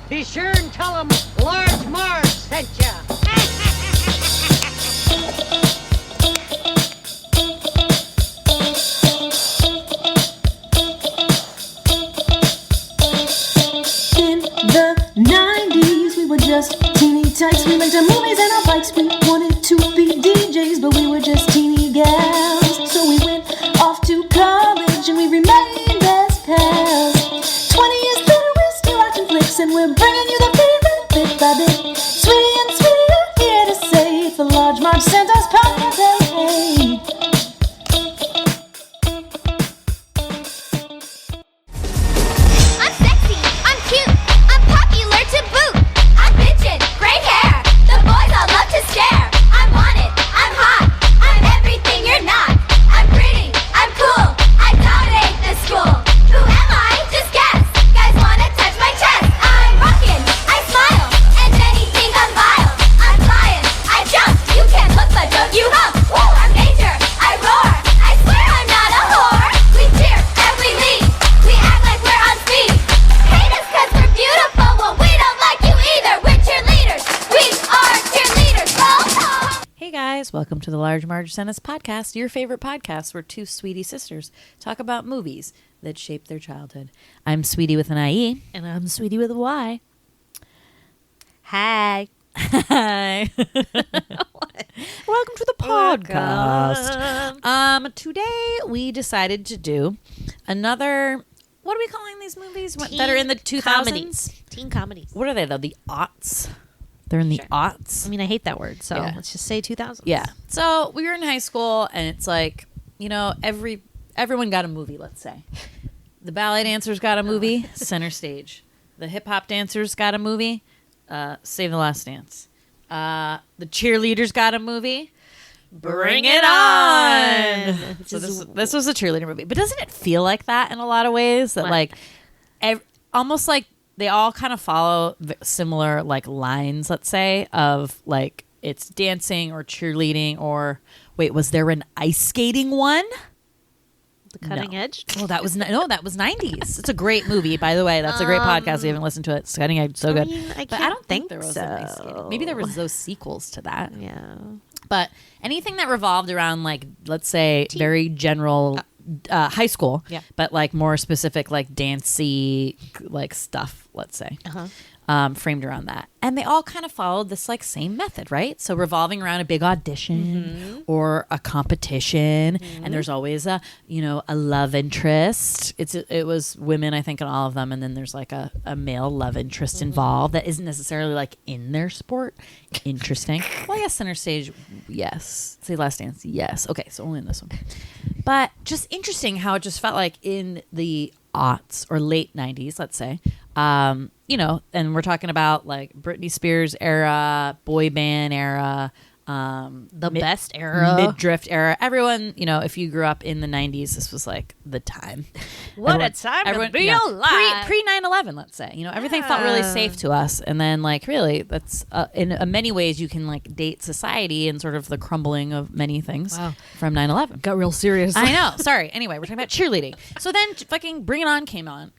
Be sure and tell them Large Marge sent ya. In the 90s, we were just teeny tykes. We liked our movies and our bikes. We wanted to be DJs, but we were just teeny gals. So we went off to college and we remained best pals. 20 years later, we're still watching flicks and we're bringing you the favorite bit by bit. Sweetie and Sweetie are here to say it's the Large Marge Santa's podcast. Hey, hey. I'm sexy, I'm cute, I'm popular to boot. I'm bitchin', great hair, the boys all love to stare. I'm wanted, I'm hot, I'm everything you're not. I'm pretty, I'm cool, I dominate the school. Who am I? Just guess. Guys wanna touch my chest. I'm rockin', I smile, and anything I'm vile. I'm flying, I jump, you can't look but don't you hump. Woo, I'm major, I roar, I swear I'm not a whore. We cheer and we lead, we act like we're on speed. Hate us cause we're beautiful, well we don't like you either. We're cheerleaders, we are cheerleaders. Roll call. Hey guys, welcome to the Large Marge Santa's podcast, your favorite podcast where two sweetie sisters talk about movies that shaped their childhood. I'm Sweetie with an IE. And I'm Sweetie with a Y. Hi. Hi. Welcome to the podcast. Today we decided to do another, what are we calling these movies that are in the 2000s? Comedies. Teen comedies. What are they though? The aughts? They're in the aughts? I mean, I hate that word, so Yeah. let's just say 2000s. Yeah. So we were in high school, and it's like, you know, everyone got a movie, let's say. The ballet dancers got a movie, Center Stage. The hip-hop dancers got a movie, Save the Last Dance. The cheerleaders got a movie, Bring It On! So this was a cheerleader movie. But doesn't it feel like that in a lot of ways? That, What? like, almost like they all kind of follow similar like lines, let's say, of like it's dancing or cheerleading or wait, was there an ice skating one? The Cutting No. Edge. Oh, that was that was 90s. It's a great movie, by the way. That's a great podcast. If you haven't listened to it, it's Cutting Edge, so good. mean, I But I can't don't think think there was an ice skating. Maybe there was those sequels to that. Yeah. But anything that revolved around like let's say very general high school, Yeah. but like more specific like dancey like stuff, let's say. Framed around that. And they all kind of followed this like same method, right? So revolving around a big audition or a competition, and there's always a love interest. It was women, I think, in all of them, and then there's like a male love interest involved that isn't necessarily like in their sport. Interesting. Well, yes, Center Stage, yes. Say Last Dance, yes. Okay, so only in this one. But just interesting how it just felt like in the aughts or late 90s, let's say, and we're talking about like Britney Spears era, boy band era, The best era. mid-drift era. Everyone, if you grew up in the 90s, this was like the time. What a time to be alive. Pre 9/11, let's say. Everything felt really safe to us. And then like really that's in many ways you can like date society and sort of the crumbling of many things from 9/11. Got real serious. I know. Sorry. Anyway, we're talking about cheerleading. So then fucking Bring It On came on,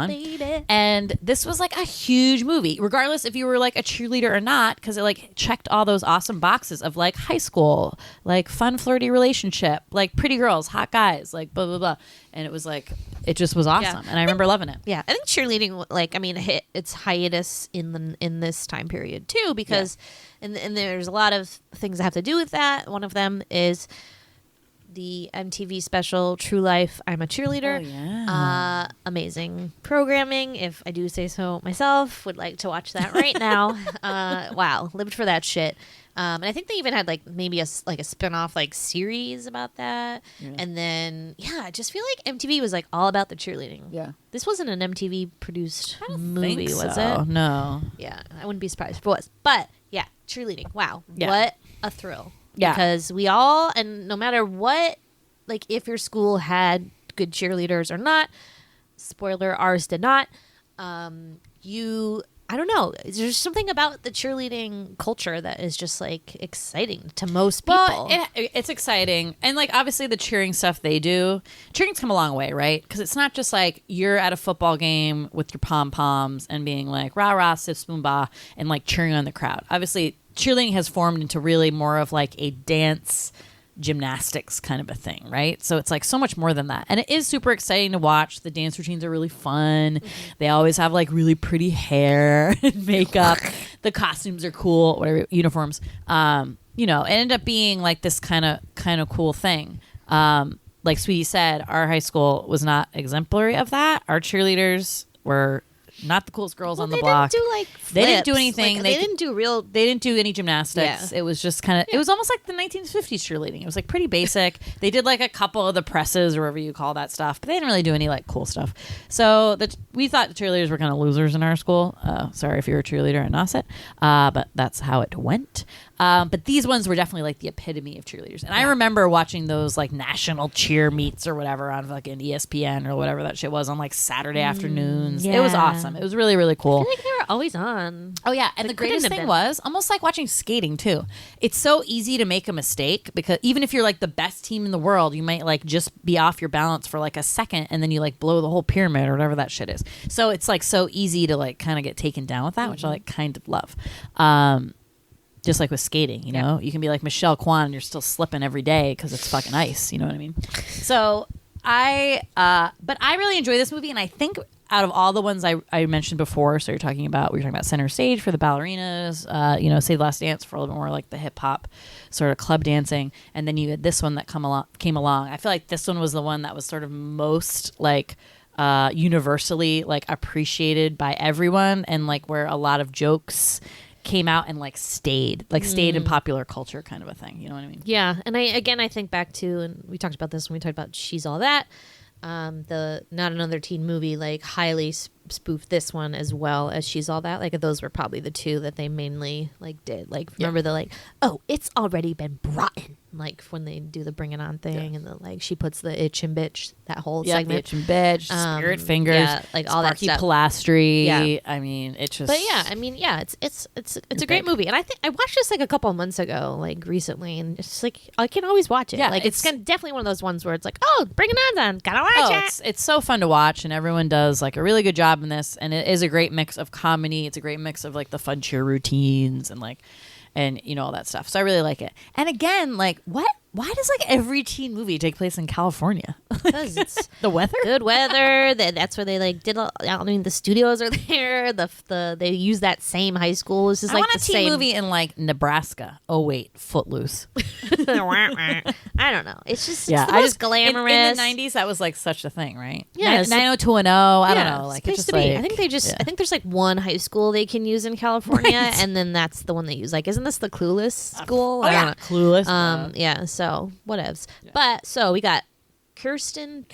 baby. and this was like a huge movie, regardless if you were like a cheerleader or not, because it like checked all those awesome boxes of like high school, like fun flirty relationship, like pretty girls, hot guys, like blah blah blah, and it was like it just was awesome, and I remember loving it. Yeah, I think cheerleading, hit its hiatus in this time period too, because, and there's a lot of things that have to do with that. One of them is the MTV special True Life, I'm a Cheerleader. Oh, yeah. Amazing programming, if I do say so myself. Would like to watch that right now. Wow, lived for that shit. And I think they even had like maybe a spin-off like series about that. Yeah. And then I just feel like MTV was like all about the cheerleading. Yeah. This wasn't an MTV produced movie, Think was so. it? No. Yeah, I wouldn't be surprised if it was. But yeah, cheerleading. Wow. Yeah. What a thrill. Yeah. Because we all, and no matter what, like if your school had good cheerleaders or not, spoiler, ours did not, you I don't know. There's something about the cheerleading culture that is just like exciting to most people. Well, it's exciting. And like obviously the cheering stuff they do, cheering's come a long way, right? Because it's not just like you're at a football game with your pom-poms and being like rah rah sif spoon ba and like cheering on the crowd. Obviously cheerleading has formed into really more of like a dance gymnastics kind of a thing, right? So it's like so much more than that, and it is super exciting to watch. The dance routines are really fun. They always have like really pretty hair and makeup. The costumes are cool, whatever uniforms. It ended up being like this kind of cool thing. Like Sweetie said, our high school was not exemplary of that. Our cheerleaders were not the coolest girls on the block. They didn't do like flips. They didn't do anything. Like, they didn't do real. They didn't do any gymnastics. Yeah. It was just kind of. It was almost like the 1950s cheerleading. It was like pretty basic. They did like a couple of the presses or whatever you call that stuff, but they didn't really do any like cool stuff. So we thought the cheerleaders were kind of losers in our school. Sorry if you're a cheerleader at Nauset, but that's how it went. But these ones were definitely like the epitome of cheerleaders. And I remember watching those like national cheer meets or whatever on fucking ESPN or whatever that shit was on like Saturday afternoons. yeah. It was awesome. It was really, really cool. I feel like they were always on. Oh yeah, and the greatest thing was almost like watching skating too. It's so easy to make a mistake because even if you're like the best team in the world, you might like just be off your balance for like a second and then you like blow the whole pyramid or whatever that shit is. So it's like so easy to like kind of get taken down with that, which I like kind of love. Just like with skating, you know, you can be like Michelle Kwan and you're still slipping every day because it's fucking ice. You know what I mean? So but I really enjoy this movie, and I think out of all the ones I mentioned before, so we were talking about Center Stage for the ballerinas, Save the Last Dance for a little bit more like the hip hop sort of club dancing, and then you had this one that came along. I feel like this one was the one that was sort of most like universally like appreciated by everyone, and like where a lot of jokes came out and like stayed in popular culture kind of a thing. You know what I mean? Yeah. And I think back to, and we talked about this when we talked about She's All That, the Not Another Teen Movie, like highly spoofed this one as well as She's All That. Like those were probably the two that they mainly like did. Like remember the like, oh, it's already been brought in. Like when they do the Bring It On thing, and the like she puts the itch and bitch, that whole segment. Itch and bitch, Spirit Fingers, like all that stuff. Pilastri. Yeah. I mean, it's just. But yeah, I mean, yeah, it's a great movie, and I think I watched this like a couple of months ago, like recently, and it's just like I can always watch it. Yeah, like it's definitely one of those ones where it's like, oh, Bring It On, gotta watch it. It's so fun to watch, and everyone does like a really good job in this, and it is a great mix of comedy. It's a great mix of like the fun cheer routines and like. And all that stuff. So I really like it. And again, like why does like every teen movie take place in California? Because it's the weather, good weather. That's where they like did. I mean, the studios are there. They use that same high school. It's just I like want a teen movie in like Nebraska. Oh wait, Footloose. I don't know. It's just the most glamorous. In the 90s, that was like such a thing, right? Yeah, 90210. I don't know. Like it's just like, I think there's like one high school they can use in California, and then that's the one they use. Like, isn't this the Clueless school? Oh yeah, Clueless. Yeah. So whatevs. Yeah. But so we got Kirsten.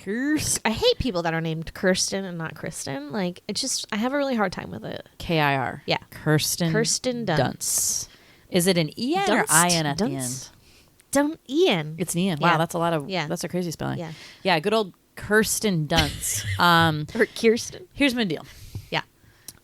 I hate people that are named Kirsten and not Kristen. Like it's just I have a really hard time with it. K-I-R. Yeah. Kirsten Dunst. Is it an E-N or I-N at the end? Ian. It's an E-N. Wow, that's a lot of. Yeah. That's a crazy spelling. Yeah. Yeah. Good old Kirsten Dunst. Or Kirsten. Here's my deal. Yeah.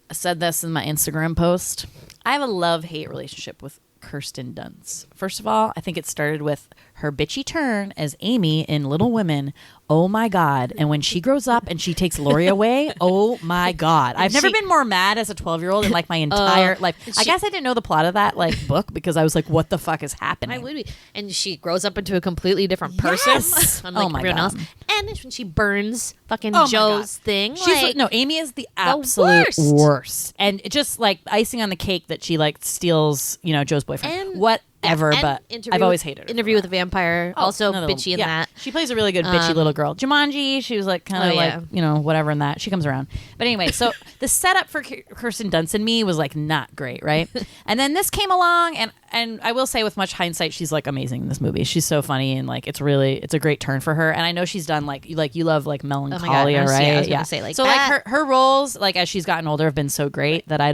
I said this in my Instagram post. I have a love-hate relationship with Kirsten Dunst. First of all, I think it started with her bitchy turn as Amy in Little Women. Oh my God. And when she grows up and she takes Lori away, oh my God. I've never been more mad as a 12-year-old in like my entire life. I guess I didn't know the plot of that like book because I was like, what the fuck is happening? I would be. And she grows up into a completely different person. Yes. Unlike my everyone God. else. And when she burns fucking Oh my Joe's God. thing. She's like, no, Amy is the absolute worst. worst. And it just like icing on the cake that she like steals, Joe's boyfriend. And- Whatever, and but Interview I've always with- hated her. Interview with a Vampire. Also another bitchy in that. She plays a really good bitchy little girl. Jumanji, she was like kind of like, whatever in that. She comes around. But anyway, so the setup for Kirsten Dunst and me was like not great, right? And then this came along and I will say with much hindsight, she's like amazing in this movie. She's so funny and like it's a great turn for her. And I know she's done like you love like Melancholia, Oh my God, right? I was gonna say like so that. like her roles like as she's gotten older have been so great that I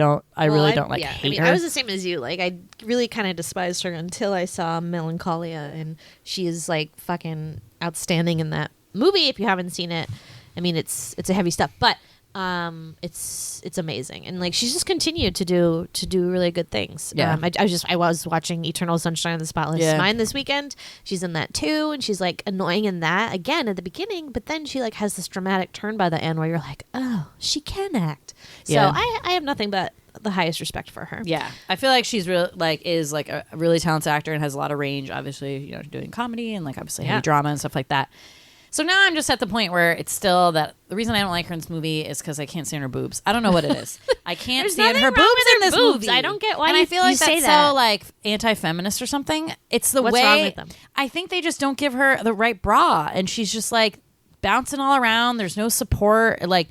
really don't hate her. I was the same as you. Like I really kind of despised her until I saw Melancholia, and she is like fucking outstanding in that movie. If you haven't seen it, I mean it's a heavy stuff, but It's amazing, and like she's just continued to do really good things. Yeah. I was watching Eternal Sunshine of the Spotless Mind this weekend. She's in that too, and she's like annoying in that again at the beginning, but then she like has this dramatic turn by the end where you're like, oh, she can act. So Yeah. I have nothing but the highest respect for her. Yeah, I feel like she's real, like is like a really talented actor and has a lot of range. Obviously, you know, doing comedy and like obviously heavy drama and stuff like that. So now I'm just at the point where it's still that the reason I don't like her in this movie is because I can't stand her boobs. I don't know what it is. I can't There's stand nothing her wrong boobs with in her this boobs. movie. I don't get why and you- I feel like you say that's that. so like anti-feminist or something. It's the What's way wrong with them? I think they just don't give her the right bra, and she's just like bouncing all around. There's no support. Like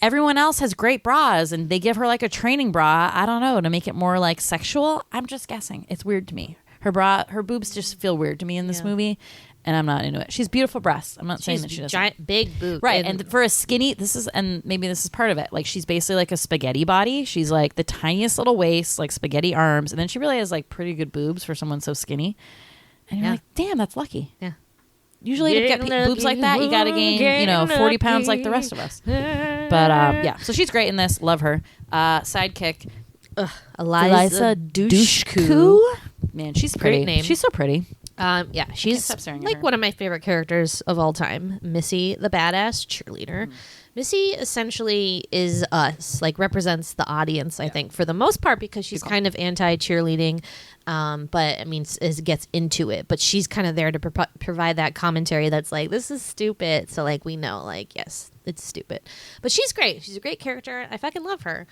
everyone else has great bras, and they give her like a training bra. I don't know, to make it more like sexual. I'm just guessing. It's weird to me. Her boobs just feel weird to me in this movie. And I'm not into it. She's beautiful breasts. I'm not saying that she doesn't. Giant, big boobs. Right, and for a skinny, maybe this is part of it. Like she's basically like a spaghetti body. She's like the tiniest little waist, like spaghetti arms, and then she really has like pretty good boobs for someone so skinny. And you're like, damn, that's lucky. Yeah. Usually to get boobs like that, you got to gain, 40 pounds like the rest of us. But yeah, so she's great in this. Love her. Sidekick, Eliza Dushku. Man, she's pretty. Great name. She's so pretty. Yeah, she's stop staring at like her. one of my favorite characters of all time. Missy, the badass cheerleader. Missy essentially is us, like represents the audience, I think, for the most part, because she's kind of anti-cheerleading, but I mean, gets into it. But she's kind of there to provide that commentary that's like, this is stupid. So like we know, like, yes, it's stupid. But she's great. She's a great character. I fucking love her.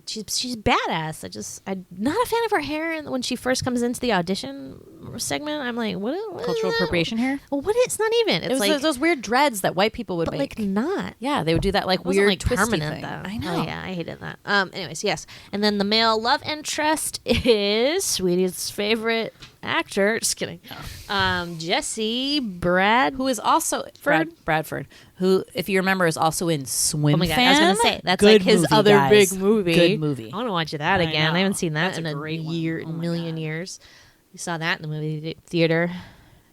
She's badass. I'm not a fan of her hair. And when she first comes into the audition segment, I'm like, what Cultural appropriation hair. Well, what? It's not even. It's It was like those weird dreads that white people would but make. like not. Yeah, they would do that like It wasn't weird like twisty permanent thing. though. I know. Oh, yeah, I hated that. Anyways, yes. And then the male love interest is Sweetie's favorite actor. Just kidding. Jesse Who is also Bradford, who, if you remember, is also in Swim Oh my god, Fan. I was gonna say that's Good like his movie, other guys. big movie. Good movie. I want to watch that I again. I know. haven't seen that That's in a a great one. year, Oh my million God. years. We saw that in the movie theater.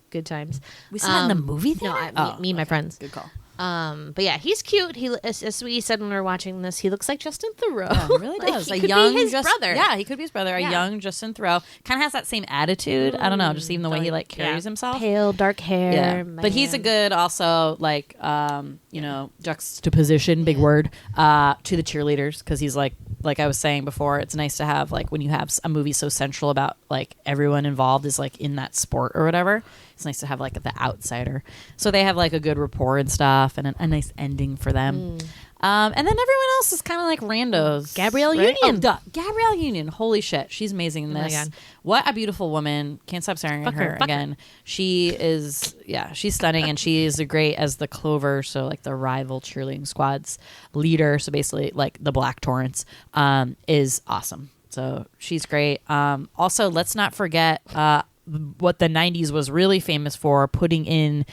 Good times. We saw it in the movie theater? No, me and my friends. Good call. But yeah, he's cute. He, as we said when we were watching this, he looks like Justin Theroux. Yeah, he really Like, does. he a could young be his Justin, brother. Yeah, he could be his brother. Yeah. A young Justin Theroux. Kind of has that same attitude. I don't know, just even the way he like carries himself. Pale, dark hair. Yeah, but he's a good also like juxtaposition, big word, to the cheerleaders, because he's like I was saying before, it's nice to have like when you have a movie so central about like everyone involved is like in that sport or whatever. It's nice to have like the outsider, so they have like a good rapport and stuff, and a nice ending for them. And then everyone else is kind of like randos. Gabrielle right? Union. Oh, duh. Gabrielle Union. Holy shit. She's amazing in Oh my this. God. What a beautiful woman. Can't stop staring Fuck at her, her fuck her. again. She is, she's stunning, and she is great as the Clover, so like the rival cheerleading squad's leader. So basically like the Black Torrance is awesome. So she's great. Also, let's not forget what the 90s was really famous for, putting in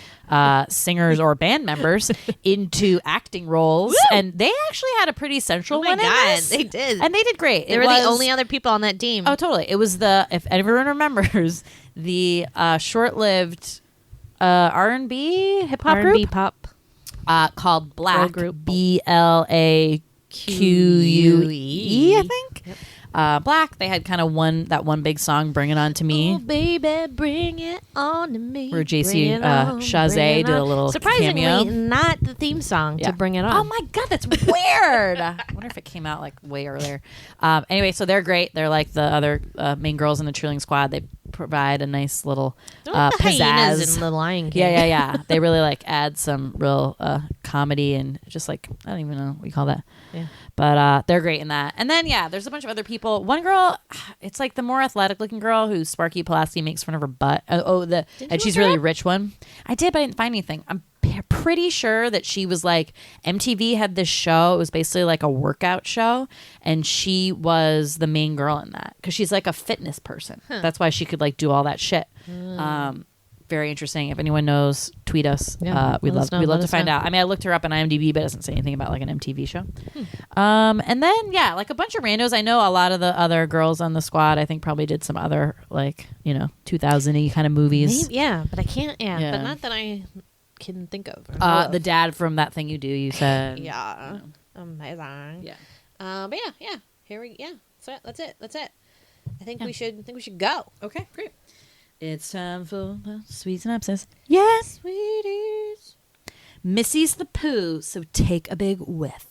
singers or band members into acting roles. And they actually had a pretty central Oh my one in God, this. they did. And they did great. They were the only other people on that team. Oh, totally. It was if everyone remembers, the short-lived R&B hip-hop R&B group pop. called Black, group. BLAQUE, I think. Black, they had kind of one big song, Bring It On To Me. Oh, baby, bring it on to me. Where JC, Bring it on, Shazay bring it did a on. little Surprisingly, cameo. not the theme song Yeah. to Bring It On. Oh my God, that's weird. I wonder if it came out like way earlier. Anyway, so they're great. They're like the other main girls in the cheerleading squad. They provide a nice little They're like the hyenas pizzazz. in The Lion King. Yeah. They really like add some real comedy and just like, I don't even know what you call that. Yeah. But they're great in that. And then, there's a bunch of other people. One girl, it's like the more athletic looking girl who Sparky Pulaski makes fun of her butt. And you she's look her really up? rich one. I did, but I didn't find anything. I'm pretty sure that she was like, MTV had this show. It was basically like a workout show. And she was the main girl in that because she's like a fitness person. That's why she could like do all that shit. Very interesting. If anyone knows, tweet us. Yeah, We'd let us know. love Let to us find know. out. I mean, I looked her up on IMDb, but it doesn't say anything about like an MTV show. And then like a bunch of randos. I know a lot of the other girls on the squad. I think probably did some other like 2000-y kind of movies. Maybe, yeah, but I can't. Yeah, Yeah. but not that I can think of. The dad from That Thing You Do, you said. Yeah. Amazing. Yeah. But yeah. So that's it. I think we should go. Okay, great. It's time for the sweet synopsis. Yes, Sweeties. Missy's the poo, so take a big whiff.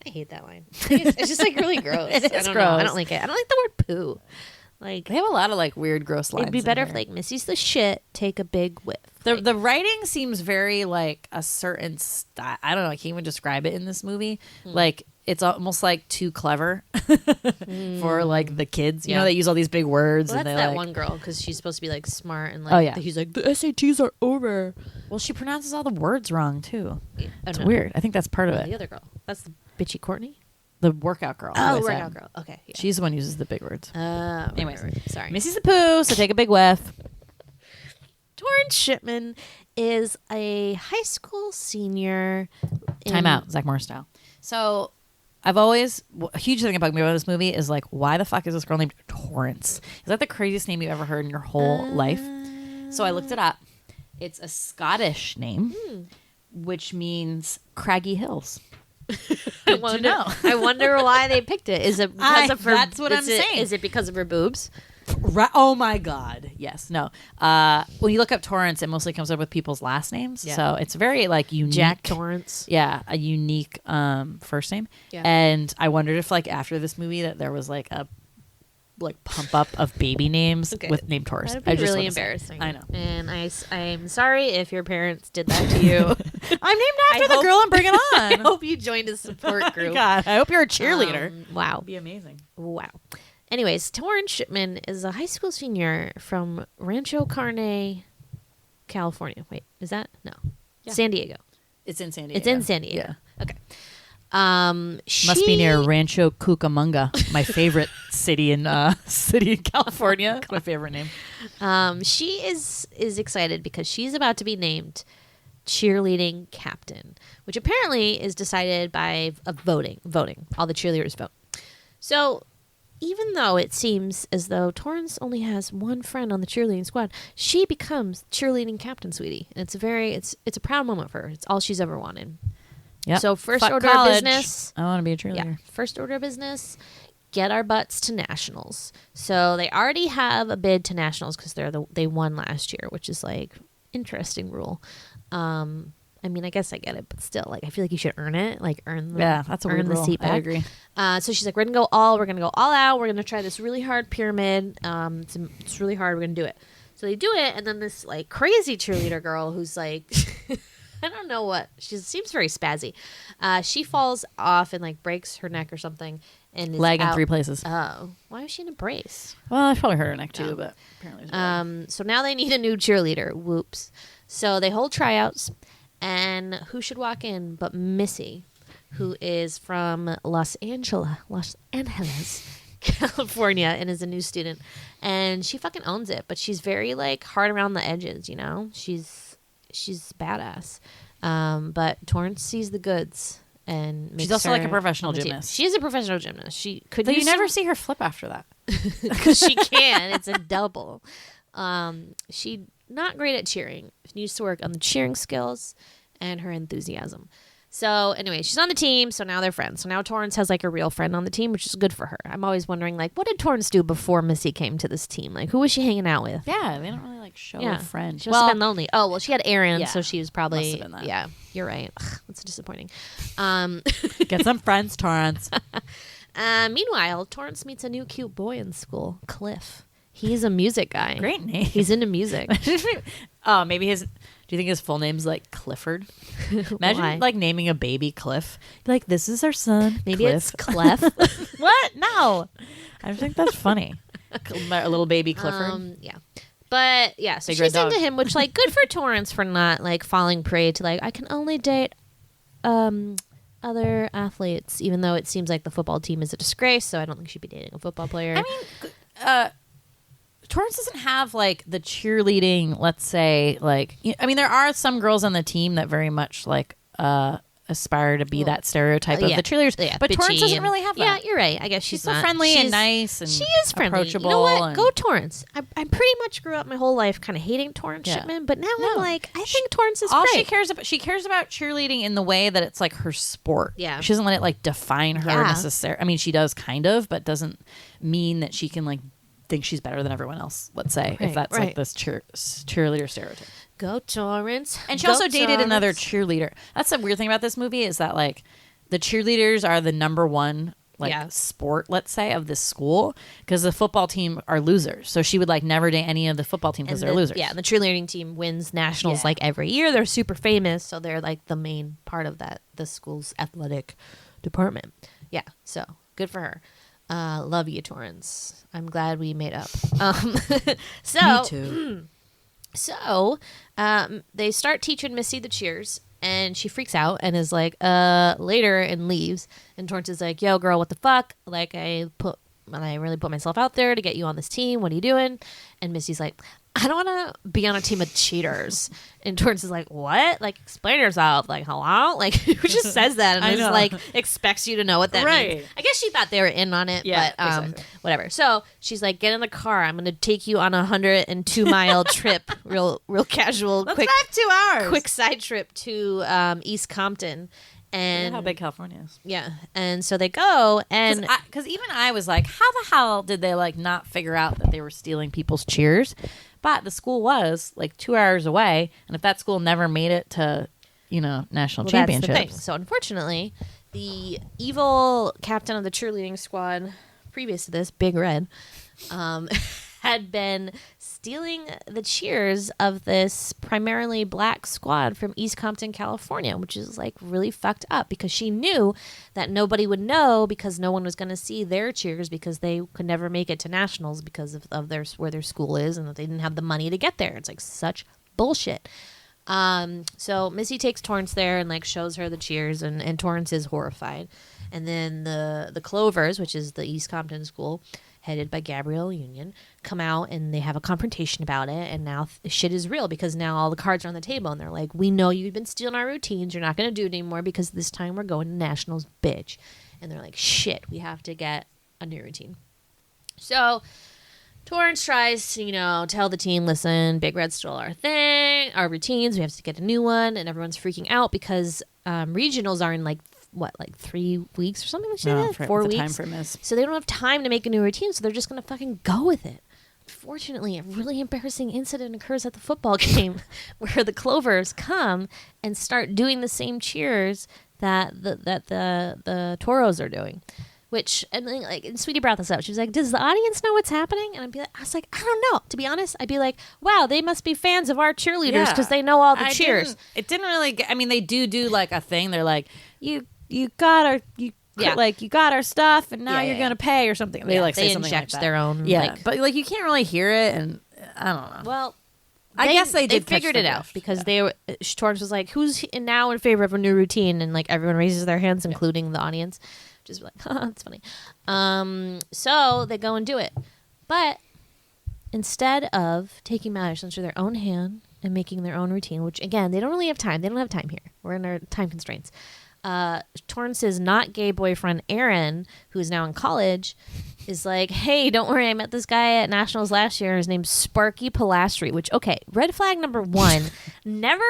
I hate that line. It's just like really gross. It is I don't gross. know. I don't like it. I don't like the word poo. Like They have a lot of like weird, gross lines. it'd be in better if here. like Missy's the shit, take a big whiff. The writing seems very like a certain style. I don't know. I can't even describe it in this movie. Like it's almost like too clever for like the kids. You know, they use all these big words. Well, and that's they that like, one girl because she's supposed to be like smart and like. Oh, yeah. He's like the SATs are over. Well, she pronounces all the words wrong too. Oh, It's no. weird. I think that's part of The it. other girl. That's the bitchy Courtney. The workout girl. Oh, who I workout said. girl. Okay. Yeah. She's the one who uses the big words. Anyways, sorry. Missy's the poo, so take a big whiff. Torrence Shipman is a high school senior. Time out, Zach Morris style. So I've always a huge thing about me about this movie is like, why the fuck is this girl named Torrance? Is that the craziest name you've ever heard in your whole life? So I looked it up. It's a Scottish name, which means craggy hills. Good to know. I wonder why they picked it. Is it because of her? That's what I'm saying. Is it because of her boobs? Oh my God. Yes. No. When you look up Torrance, it mostly comes up with people's last names. Yeah. So it's very like unique. Jack Torrance. Yeah, a unique first name. Yeah. And I wondered if like after this movie that there was like a pump up of baby names Okay. with name Torrance. That'd be I just really wanna say. embarrassing. I know. And I'm sorry if your parents did that to you. I'm named after I the hope- girl I'm bringing on. I hope you joined a support group. God, I hope you're a cheerleader. Wow. That'd be amazing. Wow. Anyways, Torrence Shipman is a high school senior from Rancho Carne, California. Wait, is that? No. Yeah. San Diego. It's in San Diego. It's in San Diego. Yeah. Okay. Must be near Rancho Cucamonga, my favorite city in California. My favorite name. She is excited because she's about to be named cheerleading captain, which apparently is decided by voting. All the cheerleaders vote. So even though it seems as though Torrance only has one friend on the cheerleading squad, she becomes cheerleading captain, sweetie. And it's a proud moment for her. It's all she's ever wanted. Yeah. So first Fuck order college. of business. I want to be a cheerleader. Yeah. First order of business, get our butts to nationals. So they already have a bid to nationals because they won last year, which is like interesting rule. I mean, I guess I get it, but still, like, I feel like you should earn it, like earn the That's a earn weird the rule. seat back. I agree. So she's like, we're gonna go all out. We're gonna try this really hard pyramid. It's really hard. We're gonna do it. So they do it, and then this like crazy cheerleader girl who's like. I don't know what. She seems very spazzy. She falls off and like breaks her neck or something. And is Leg in out. 3 places. Oh, why was she in a brace? Well, I probably hurt her neck too, but apparently. It was So now they need a new cheerleader. Whoops. So they hold tryouts, and who should walk in but Missy, who is from Los Angeles, California, and is a new student. And she fucking owns it, but she's very like hard around the edges. You know, she's badass. But Torrance sees the goods and makes She's also like her a professional on the team. gymnast. She is a professional gymnast. She could. But you use never some- see her flip after that. because she can. It's a double. She not great at cheering. She needs to work on the cheering skills and her enthusiasm. So anyway, she's on the team. So now they're friends. So now Torrance has like a real friend on the team, which is good for her. I'm always wondering like, what did Torrance do before Missy came to this team? Like, who was she hanging out with? Yeah, they don't really like show a friend. She must have been lonely. Oh, well, she had Aaron, Yeah, so she was probably must have been that. Yeah, you're right. Ugh, that's disappointing. Get some friends, Torrance. Meanwhile, Torrance meets a new cute boy in school, Cliff. He's a music guy. Great name. He's into music. Oh, maybe his. Do you think his full name's like Clifford? Imagine Why? like naming a baby Cliff. Like, this is our son. Maybe Cliff. it's Clef. What? No. I think that's funny. A little baby Clifford. Yeah. But yeah, so Big red she's into dog. him, which like good for Torrance for not like falling prey to like I can only date other athletes, even though it seems like the football team is a disgrace, so I don't think she'd be dating a football player. I mean, Torrance doesn't have like the cheerleading. Let's say like I mean, there are some girls on the team that very much like aspire to be that stereotype of the cheerleaders. Yeah, but Torrance bitchy doesn't and- really have that. Yeah, you're right. I guess she's so not. friendly and nice and she is friendly. approachable. You know what? and- Go Torrance. I pretty much grew up my whole life kind of hating Torrance Yeah. Shipman, but now No. I'm like, I think Torrance is all great. she cares about cheerleading in the way that it's like her sport. Yeah. She doesn't let it like define her Yeah. necessarily. I mean, she does kind of, but doesn't mean that she can like think she's better than everyone else, let's say, if Right, that's right. like this cheerleader stereotype. Go Torrance. And she Go also dated Torrance. another cheerleader. That's the weird thing about this movie is that like the cheerleaders are the number one like Yeah. sport, let's say, of this school because the football team are losers. So she would like never date any of the football team because And they're the- losers. Yeah, and the cheerleading team wins nationals Yeah. like every year. They're super famous, so they're like the main part of the school's athletic department. Yeah, so good for her. Love you, Torrance. I'm glad we made up. So Me too. So they start teaching Missy the cheers, and she freaks out and is like, later, and leaves. And Torrance is like, yo, girl, what the fuck? Like, I really put myself out there to get you on this team. What are you doing? And Missy's like, I don't want to be on a team of cheaters. And Torrance is like, what? Like, explain yourself. Like, hello? Like, who just says that and I is know. like, expects you to know what that Right. means? I guess she thought they were in on it, Yeah, but exactly. whatever. So she's like, get in the car. I'm going to take you on a 102-mile trip. Real casual, Let's quick, drive 2 hours. quick side trip to East Compton. And how big California is. yeah, and so they go, and Because even I was like, how the hell did they like not figure out that they were stealing people's cheers? But the school was like 2 hours away, and if that school never made it to, national well, championships, that's the thing. So unfortunately, the evil captain of the cheerleading squad, previous to this, Big Red, had been stealing the cheers of this primarily black squad from East Compton, California, which is like really fucked up because she knew that nobody would know because no one was going to see their cheers because they could never make it to nationals because of their where their school is and that they didn't have the money to get there. It's like such bullshit. So Missy takes Torrance there and like shows her the cheers and Torrance is horrified. And then the Clovers, which is the East Compton school, headed by Gabrielle Union, come out and they have a confrontation about it. And now shit is real because now all the cards are on the table and they're like, we know you've been stealing our routines. You're not going to do it anymore because this time we're going to nationals, bitch. And they're like, shit, we have to get a new routine. So Torrance tries to, tell the team, listen, Big Red stole our thing, our routines. We have to get a new one. And everyone's freaking out because regionals are in like 3 weeks or something like that? 4 weeks. The time frame is. So they don't have time to make a new routine, so they're just going to fucking go with it. Unfortunately, a really embarrassing incident occurs at the football game where the Clovers come and start doing the same cheers that the Toros are doing. Which, and Sweetie brought this up. She was like, does the audience know what's happening? And I was like, I don't know. To be honest, I'd be like, wow, they must be fans of our cheerleaders because they know all the cheers. It didn't really get, I mean, they do like a thing. They're like, you got our stuff and now you're going to pay or something. They say they something inject like that. their own. Yeah. But you can't really hear it. And I don't know. Well, I guess they did figured catch it the out drift. because they were. Torrance was like, "Who's now in favor of a new routine?" And like everyone raises their hands, including the audience. Just like, that's funny. So they go and do it, but instead of taking matters into their own hand and making their own routine, which again they don't really have time. They don't have time here. We're in our time constraints. Torrance's not gay boyfriend Aaron, who is now in college, is like, hey, don't worry, I met this guy at Nationals last year. His name's Sparky Pilastri, which, okay, red flag number 1, never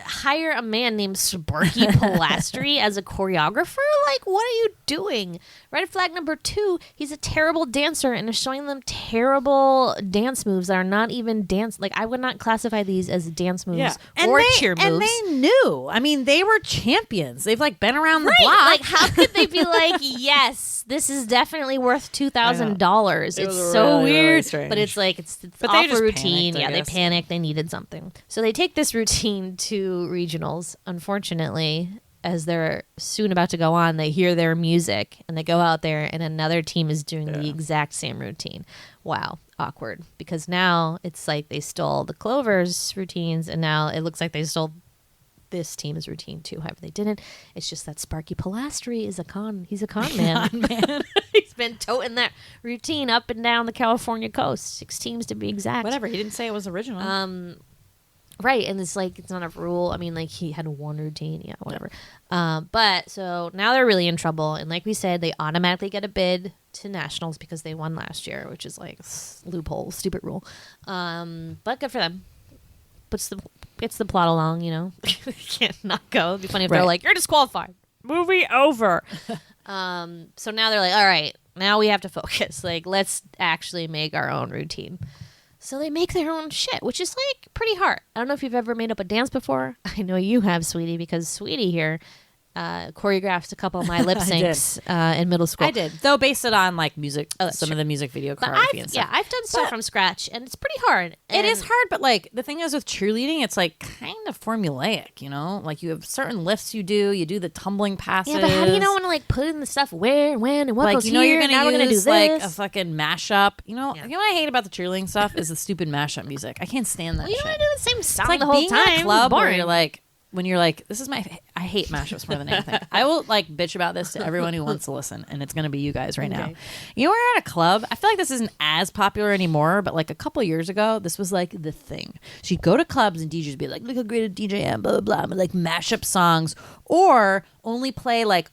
hire a man named Sparky Pilastri as a choreographer. Like, what are you doing? Red flag number 2, he's a terrible dancer and is showing them terrible dance moves that are not even dance. Like, I would not classify these as dance moves or cheer moves. And they knew. I mean, they were champions. They've been around the block. Like, how could they be like, yes, this is definitely worth $2,000? It's was so really, really weird, strange. but it's like it's But off they just a routine. panicked, I Yeah, they guess. panicked. They needed something, so they take this routine to regionals. Unfortunately, as they're soon about to go on, they hear their music and they go out there, and another team is doing the exact same routine. Wow, awkward. Because now it's like they stole the Clovers routines, and now it looks like they stole this team's routine too. However, they didn't. It's just that Sparky Pilastri is he's a con man. He's been toting that routine up and down the California coast. 6 teams to be exact. Whatever. He didn't say it was original. Right, and it's like it's not a rule. I mean, like he had one routine, yeah, whatever. But so now they're really in trouble, and like we said, they automatically get a bid to nationals because they won last year, which is like loophole, stupid rule. But good for them. Gets the plot along, you know. Can't not go. It'd be funny if they're like, "You're disqualified. Movie over." So now they're like, "All right, now we have to focus. Like, let's actually make our own routine." So they make their own shit, which is like pretty hard. I don't know if you've ever made up a dance before. I know you have, Sweetie, because Sweetie here choreographed a couple of my lip syncs in middle school. I did, though based it on like music, some of the music video choreography and stuff. Yeah, I've done stuff from scratch, and it's pretty hard. It is hard, but like the thing is with cheerleading, it's like kind of formulaic, you know? Like you have certain lifts you do the tumbling passes. Yeah, but how do you know when to like put in the stuff where, when, and what like, goes you know here? you're Now gonna we're gonna use do like this. a fucking mashup. You know what I hate about the cheerleading stuff is the stupid mashup music. I can't stand that Well, you shit. don't want to do the same song It's like the whole being time. in a club where boring. you're like, when you're like, this is I hate mashups more than anything. I will like bitch about this to everyone who wants to listen, and it's gonna be you guys right now. You know, we're at a club. I feel like this isn't as popular anymore, but like a couple years ago, this was like the thing. So you'd go to clubs and DJs would be like, look how great a DJ I am, blah blah blah, and like mash up songs, or only play like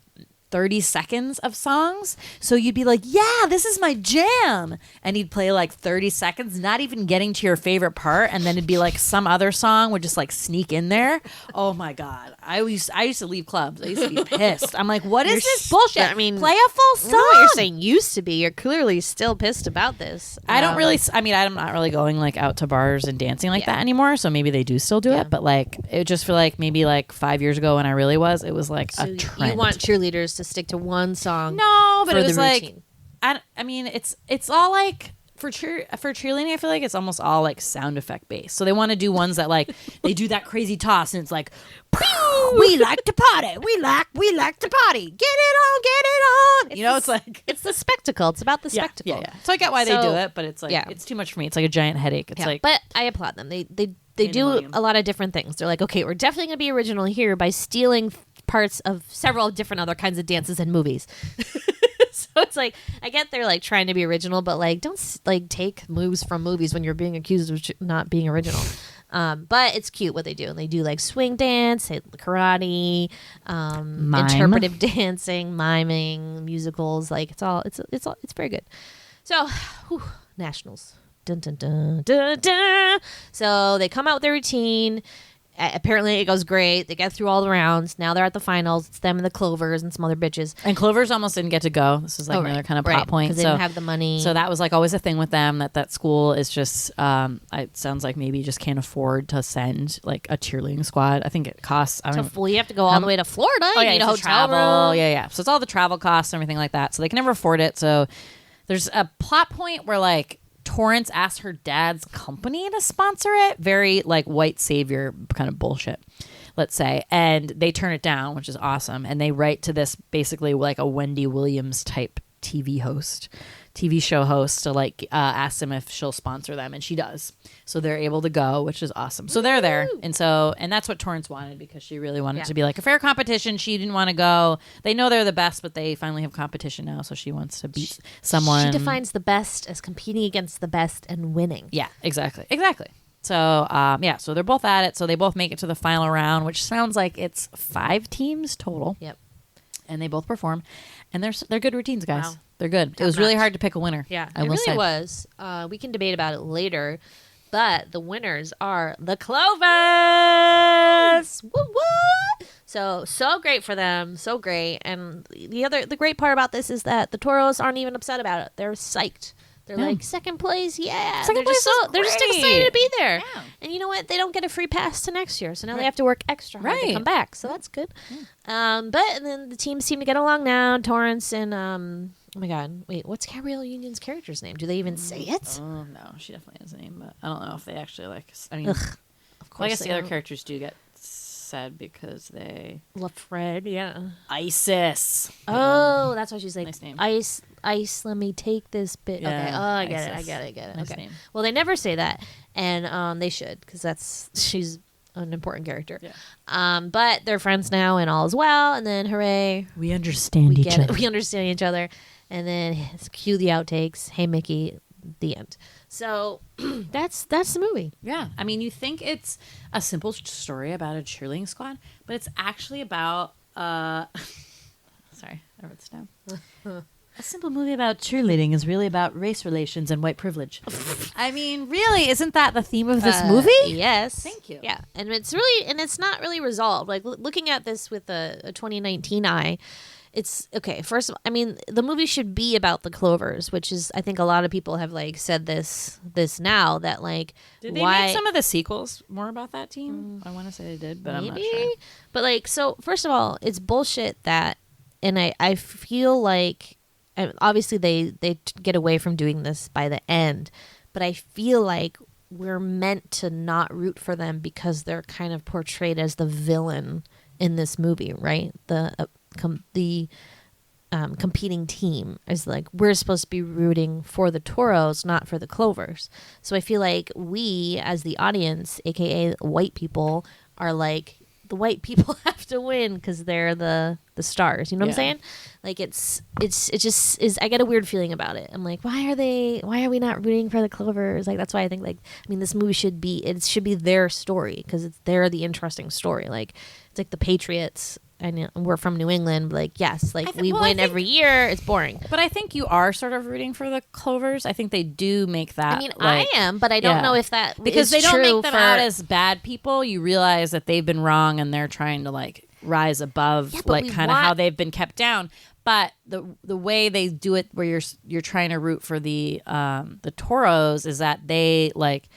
30 seconds of songs. So you'd be like, yeah, this is my jam. And he'd play like 30 seconds, not even getting to your favorite part. And then it'd be like some other song would just like sneak in there. Oh my God. I used to leave clubs. I used to be pissed. I'm like, what is this bullshit? I mean, play a full song. I know what you're saying used to be. You're clearly still pissed about this. I don't really, I mean, I'm not really going like out to bars and dancing like that anymore. So maybe they do still do it. But like, it just feel like maybe like 5 years ago when I really was, it was like a trend. You want cheerleaders to stick to one song? No, but for it was the like, routine. I mean, it's all like for cheerleading. I feel like it's almost all like sound effect based. So they want to do ones that like they do that crazy toss and it's like, we like to party, we like to party, get it on. You know, it's like it's the spectacle. It's about the spectacle. Yeah. So I get why they do So, it, but it's like yeah. it's too much for me. It's like a giant headache. It's like, but I applaud them. They do Pandemonium. a lot of different things. They're like, okay, we're definitely gonna be original here by stealing parts of several different other kinds of dances and movies. So it's like, I get they're like trying to be original, but like don't like take moves from movies when you're being accused of not being original. But it's cute what they do, and they do like swing dance, karate, interpretive dancing, miming, musicals. Like it's very good. So nationals. Dun, dun, dun, dun, dun. So they come out with their routine. Apparently it goes great. They get through all the rounds. Now they're at the finals. It's them and the Clovers and some other bitches. and Clovers almost didn't get to go. This was like another kind of plot point. Because they didn't have the money. So that was like always a thing with them that school is just it sounds like maybe just can't afford to send like a cheerleading squad. I think it costs you have to go all the way to Florida. You need a hotel travel. room. Yeah. So it's all the travel costs and everything like that. So they can never afford it. So there's a plot point where like Torrence asked her dad's company to sponsor it. Very like white savior kind of bullshit, let's say. And they turn it down, which is awesome. And they write to this basically like a Wendy Williams type TV show host to like ask them if she'll sponsor them, and she does. So they're able to go, which is awesome. So they're there, and that's what Torrance wanted, because she really wanted to be like a fair competition. She didn't want to go. They know they're the best, but they finally have competition now, so she wants to beat someone. She defines the best as competing against the best and winning. Yeah, exactly. So so they're both at it. So they both make it to the final round, which sounds like it's 5 teams total. Yep. And they both perform, and they're good routines, guys. Wow. They're good. It was really hard to pick a winner. Yeah, I it will really say. was. We can debate about it later, but the winners are the Clovers. Woo woo! So great for them. So great. And the great part about this is that the Toros aren't even upset about it. They're psyched. They're like, second place, yeah. Second place is they're just great. excited to be there. Yeah. And you know what? They don't get a free pass to next year, so now they have to work extra hard to Right. come back. So that's good. And then the teams seem to get along now. Torrance and oh my God, wait, what's Gabrielle Union's character's name? Do they even say it? Oh no, she definitely has a name, but I don't know if they actually like. I mean, Of well, course I guess they the other don't. characters do get said because they LaFred, yeah. ISIS. Oh, that's why she's like, Nice name. Ice, let me take this bit. Yeah, okay. Oh, I get ISIS. it. Nice Okay. name. Well, they never say that, and they should, because she's an important character. Yeah. But they're friends now, and all is well. And then, hooray, We understand we each get other. it. We understand each other. And then cue the outtakes. Hey, Mickey, the end. So that's the movie. Yeah. I mean, you think it's a simple story about a cheerleading squad, but it's actually about sorry, I wrote this down. A simple movie about cheerleading is really about race relations and white privilege. I mean, really, isn't that the theme of this movie? Yes. Thank you. Yeah, and it's not really resolved. Like looking at this with a 2019 eye, it's okay. First of all, I mean, the movie should be about the Clovers, which is, I think a lot of people have like said this now that like Did they why make some of the sequels more about that team? I want to say they did, but I'm not sure. But like, so first of all, it's bullshit that, and I feel like. And obviously, they get away from doing this by the end, but I feel like we're meant to not root for them because they're kind of portrayed as the villain in this movie, right? The competing team is like we're supposed to be rooting for the Toros, not for the Clovers. So I feel like we, as the audience, aka white people, are like the white people have to win because they're the stars. You know what I'm saying? Like it just is. I get a weird feeling about it. I'm like, why are we not rooting for the Clovers? Like that's why I think like I mean this movie should be their story because they're the interesting story. Like it's like the Patriots. I know we're from New England, but like yes, like we win every year. It's boring. But I think you are sort of rooting for the Clovers. I think they do make that. I mean, like, I am, but I don't know if that because is they don't true make them out as bad people. You realize that they've been wrong and they're trying to like rise above, like kind of how they've been kept down. But the way they do it, where you're trying to root for the Toros, is that they like.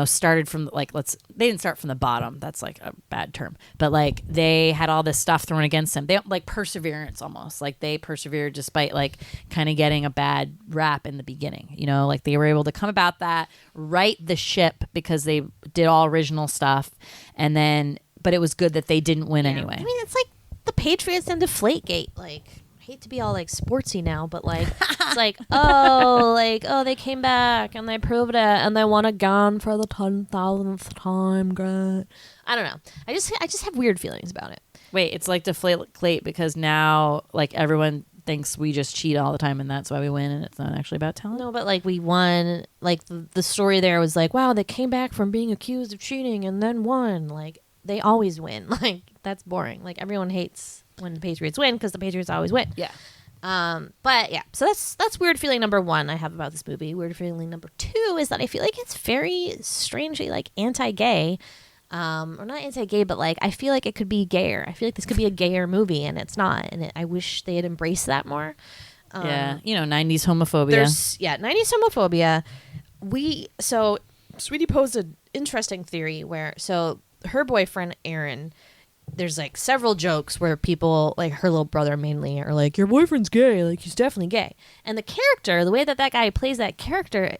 Started from like they didn't start from the bottom. That's like a bad term, but like they had all this stuff thrown against them. They like perseverance almost. Like they persevered despite like kind of getting a bad rap in the beginning. Like they were able to come about that, right the ship because they did all original stuff, and then but it was good that they didn't win anyway. I mean, it's like the Patriots and Deflategate. Like I hate to be all like sportsy now, but like it's like oh they came back and they proved it and they won again for the 10,000th time. Great. I don't know. I just have weird feelings about it. Wait, it's like Deflategate because now like everyone thinks we just cheat all the time and that's why we win and it's not actually about talent. No, but like we won. Like the story there was like wow they came back from being accused of cheating and then won. Like they always win. Like that's boring. Like everyone hates when the Patriots win because the Patriots always win. Yeah. But yeah, so that's weird feeling number one I have about this movie. Weird feeling number two is that I feel like it's very strangely like anti-gay, or not anti-gay, but like I feel like it could be gayer. I feel like this could be a gayer movie and it's not. And I wish they had embraced that more. 90s homophobia. 90s homophobia. So Sweetie posed an interesting theory where her boyfriend Aaron. There's like several jokes where people like her little brother mainly are like your boyfriend's gay, like he's definitely gay, and the character, the way that guy plays that character,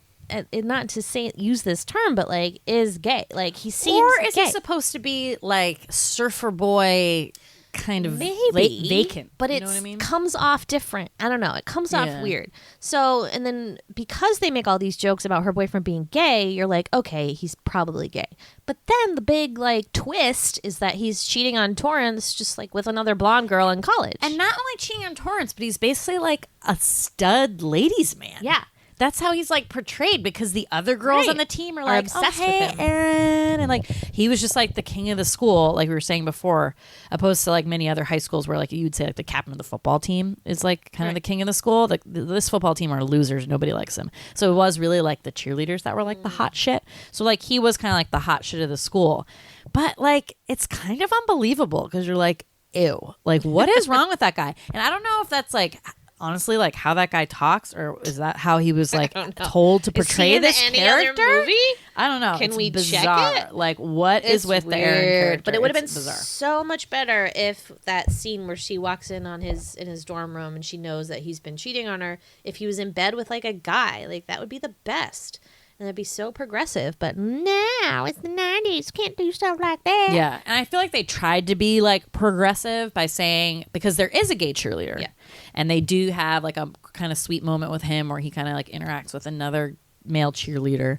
not to use this term, but like is gay, like he seems or is gay. he supposed to be like surfer boy kind of maybe vacant, but it know what I mean? Comes off different. I don't know, it comes off weird. So and then because they make all these jokes about her boyfriend being gay, you're like okay, he's probably gay. But then the big like twist is that he's cheating on Torrence just like with another blonde girl in college. And not only cheating on Torrence, but he's basically like a stud ladies man. Yeah. That's how he's like portrayed because the other girls on the team are like obsessed hey, with him. Aaron, and like he was just like the king of the school, like we were saying before, opposed to like many other high schools where like you'd say like the captain of the football team is like kind of the king of the school. Like this football team are losers, nobody likes him. So it was really like the cheerleaders that were like the hot shit. So like he was kind of like the hot shit of the school, but like it's kind of unbelievable because you're like ew, like what is wrong with that guy? And I don't know if that's like. Honestly, like how that guy talks, or is that how he was like told to portray this character? Other movie? I don't know. Can it's we bizarre. check it? Like, what is with weird. the Aaron character? But it would have been bizarre. so much better if that scene where she walks in on his dorm room and she knows that he's been cheating on her. If he was in bed with like a guy, like that would be the best. And that'd be so progressive, but now it's the 90s. Can't do stuff like that. Yeah, and I feel like they tried to be like progressive by saying because there is a gay cheerleader, and they do have like a kind of sweet moment with him where he kind of like interacts with another male cheerleader,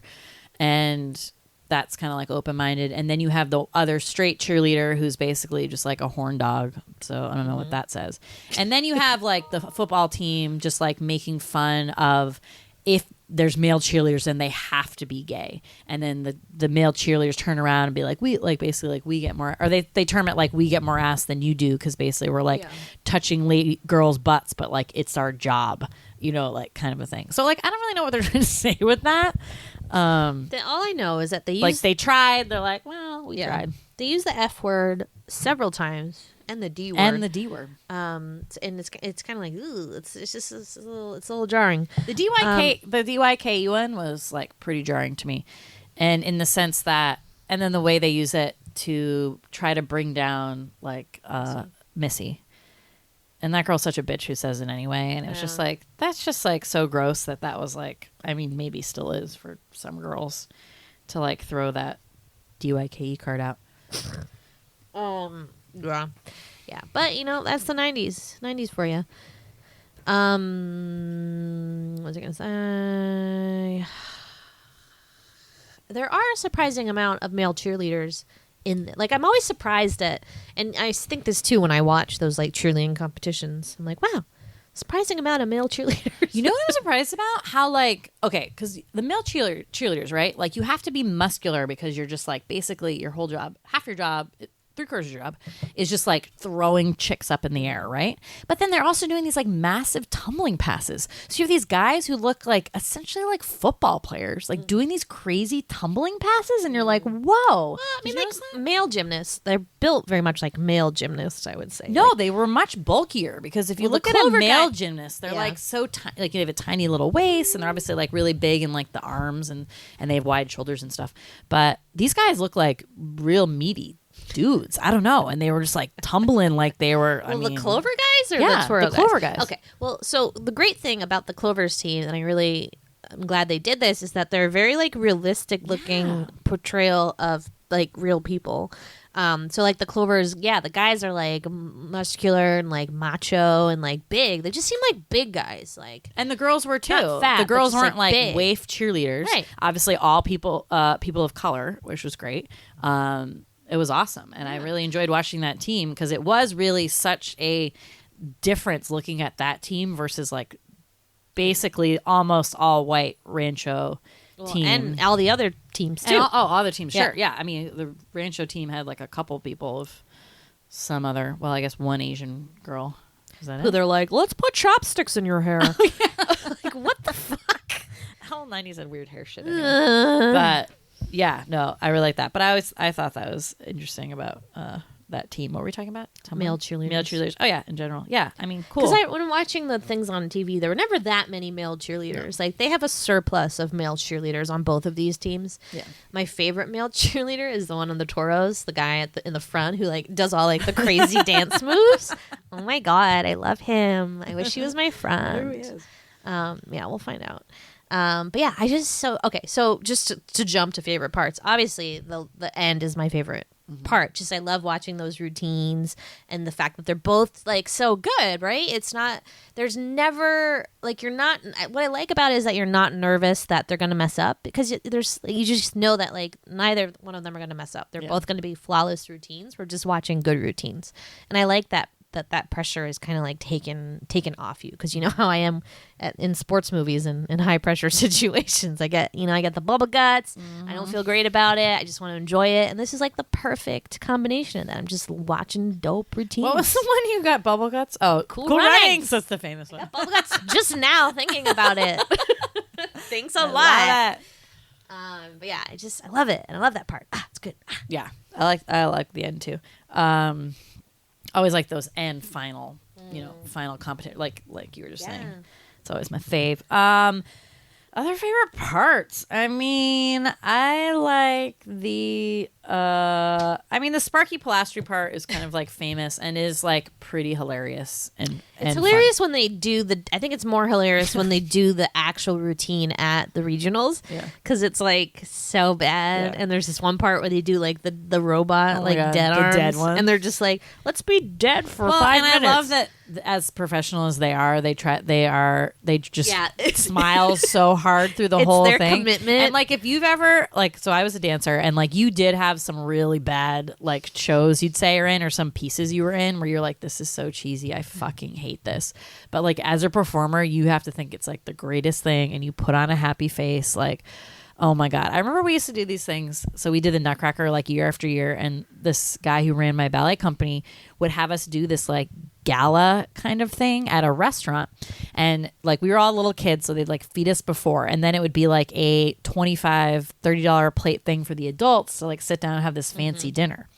and that's kind of like open-minded. And then you have the other straight cheerleader who's basically just like a horn dog. So I don't know what that says. And then you have like the football team just like making fun of if there's male cheerleaders and they have to be gay, and then the male cheerleaders turn around and be like, we like basically like we get more, or they term it like we get more ass than you do, because basically we're like touching girls' butts, but like it's our job, you know, like kind of a thing. So like I don't really know what they're trying to say with that. All I know is that they use like they tried. They're like, well, we tried. They use the F word several times and the D word and it's kind of like, ooh, it's a little jarring. The DYK was like pretty jarring to me, and in the sense that, and then the way they use it to try to bring down like Missy. And that girl's such a bitch who says it anyway. And it was just like, that's just like so gross that was like, I mean, maybe still is for some girls to like throw that DYKE card out. Yeah. But you know, that's the 90s for you. What was I going to say? There are a surprising amount of male cheerleaders like I'm always surprised at, and I think this too when I watch those like cheerleading competitions. I'm like, wow, surprising amount of male cheerleaders. You know what I'm surprised about? How like, okay, because the male cheerleaders, right? Like you have to be muscular because you're just like basically your whole job, half your job, 3/4 of your job is just like throwing chicks up in the air, right? But then they're also doing these like massive tumbling passes. So you have these guys who look like essentially like football players, like doing these crazy tumbling passes, and you're like, whoa. Well, I mean, like male gymnasts, they're built very much like male gymnasts, I would say. No, like, they were much bulkier, because if you look at a male gymnast, they're like so tiny, like they have a tiny little waist, and they're obviously like really big in like the arms, and they have wide shoulders and stuff. But these guys look like real meaty dudes. I don't know. And they were just like tumbling like they were. The Clover guys or yeah, the Toro the Clover guys? Okay. Well, so the great thing about the Clovers team, and I'm glad they did this, is that they're very like realistic looking portrayal of like real people. So like the Clovers, the guys are like muscular and like macho and like big. They just seem like big guys, like. And the girls were too. Not fat, the girls but just, weren't like big. waif cheerleaders. Right. Obviously, all people of color, which was great. It was awesome, and I really enjoyed watching that team, because it was really such a difference looking at that team versus like basically almost all white Rancho team, and all the other teams too. And all the teams, sure, yeah. I mean, the Rancho team had like a couple people of some other, well, I guess one Asian girl. Is that Who it? they're like, let's put chopsticks in your hair. Like, what the fuck? The whole 90s had weird hair shit anyway. But yeah, no, I really like that. But I thought that was interesting about that team. What were we talking about? Male cheerleaders. Oh yeah, in general. Yeah, I mean, cool. Because when watching the things on TV, there were never that many male cheerleaders. Like they have a surplus of male cheerleaders on both of these teams. Yeah. My favorite male cheerleader is the one on the Toros, the guy in the front who like does all like the crazy dance moves. Oh my god, I love him. I wish he was my friend. There he is. Yeah, we'll find out. But yeah, so just to jump to favorite parts. Obviously, the end is my favorite part. Just I love watching those routines and the fact that they're both like so good, right? It's not, there's never like, you're not, what I like about it is that you're not nervous that they're going to mess up, because you just know that like neither one of them are going to mess up. They're both going to be flawless routines. We're just watching good routines. And I like that pressure is kind of like taken off you, because you know how I am in sports movies and in high pressure situations. I get the bubble guts. I don't feel great about it. I just want to enjoy it, and this is like the perfect combination of that. I'm just watching dope routines. What was the one you got bubble guts? Oh, Cool Runnings. That's the famous one. Bubble guts just now thinking about it. Thanks a lot. But yeah, I love it, and I love that part. It's good. Yeah, I like the end too. Always like those end final, final competition, like you were just saying. It's always my fave. Other favorite parts. I mean, I like the Sparky Pilastri part is kind of like famous and is like pretty hilarious and hilarious fun. When they do I think it's more hilarious when they do the actual routine at the regionals. Yeah. Because it's like so bad. Yeah. And there's this one part where they do like the robot, dead arms. The dead one. And they're just like, let's be dead for 5 minutes. And I love that as professional as they are, they just smile so hard through the whole their thing. Commitment. And like if you've ever so I was a dancer, and like you did have have some really bad like shows you'd say are in, or some pieces you were in where you're like, this is so cheesy, I fucking hate this. But like as a performer, you have to think it's like the greatest thing, and you put on a happy face like, oh my God. I remember we used to do these things. So we did the Nutcracker like year after year. And this guy who ran my ballet company would have us do this like gala kind of thing at a restaurant. And like we were all little kids. So they'd like feed us before. And then it would be like a $25, $30 plate thing for the adults to like sit down and have this fancy dinner.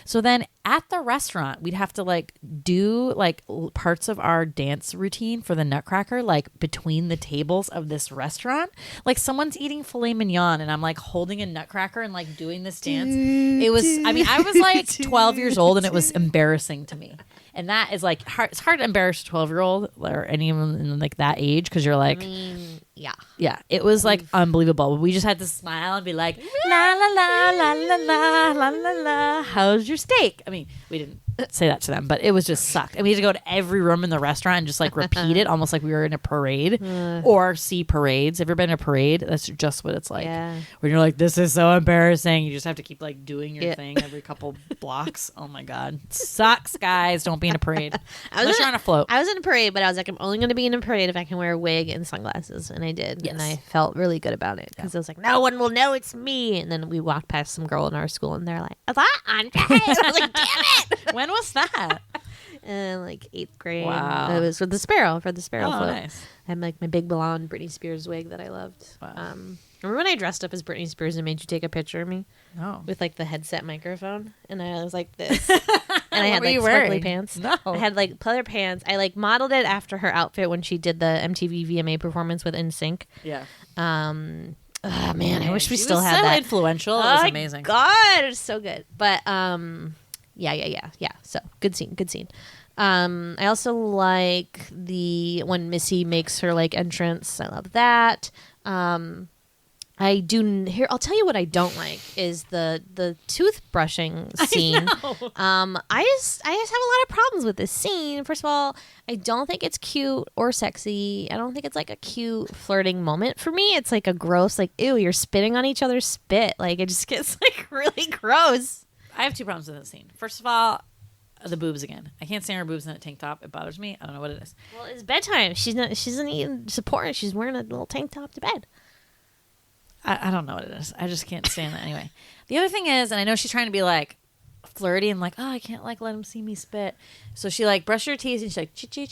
So then at the restaurant, we'd have to like do like parts of our dance routine for the Nutcracker, like between the tables of this restaurant. Like someone's eating filet mignon and I'm like holding a Nutcracker and like doing this dance. It was, I mean, I was like 12 years old and it was embarrassing to me. And that is like hard. It's hard to embarrass a 12-year-old or anyone in like that age because you're like, yeah. It was like unbelievable. We just had to smile and be like, la la la la la la la la la. How's your steak? I mean, we didn't say that to them, but it was just sucked. And we had to go to every room in the restaurant and just like repeat it, almost like we were in a parade or see parades. Have you ever been in a parade? That's just what it's like. Yeah. When you're like, this is so embarrassing. You just have to keep like doing your thing every couple blocks. Oh my God. Sucks, guys. Don't be in a parade. Unless you're on a float. I was in a parade, but I was like, I'm only going to be in a parade if I can wear a wig and sunglasses. And I did. Yes. And I felt really good about it because I was like, no one will know it's me. And then we walked past some girl in our school and they're like, is that Andre? And I was like, damn it. When was that? Like 8th grade. Wow. It was for the sparrow float. Nice. I had like my big blonde Britney Spears wig that I loved. Wow. Remember when I dressed up as Britney Spears and made you take a picture of me? No. With like the headset microphone, and I was like this, and I had like sparkly pants. No. I had like pleather pants. I like modeled it after her outfit when she did the MTV VMA performance with NSYNC. Yeah. Oh man, I wish we she still was had so that. Influential. It was amazing. God, it was so good. But yeah. So good scene. I also like when Missy makes her like entrance. I love that. I do here. I'll tell you what I don't like is the toothbrushing scene. I just have a lot of problems with this scene. First of all, I don't think it's cute or sexy. I don't think it's like a cute flirting moment for me. It's like a gross, like, ew, you're spitting on each other's spit. Like it just gets like really gross. I have 2 problems with that scene. First of all, the boobs again. I can't stand her boobs in a tank top. It bothers me. I don't know what it is. Well, it's bedtime. She doesn't even support it. She's wearing a little tank top to bed. I don't know what it is. I just can't stand that anyway. The other thing is, and I know she's trying to be like flirty and like, oh, I can't like let him see me spit. So she like brushes her teeth and she's like, chi,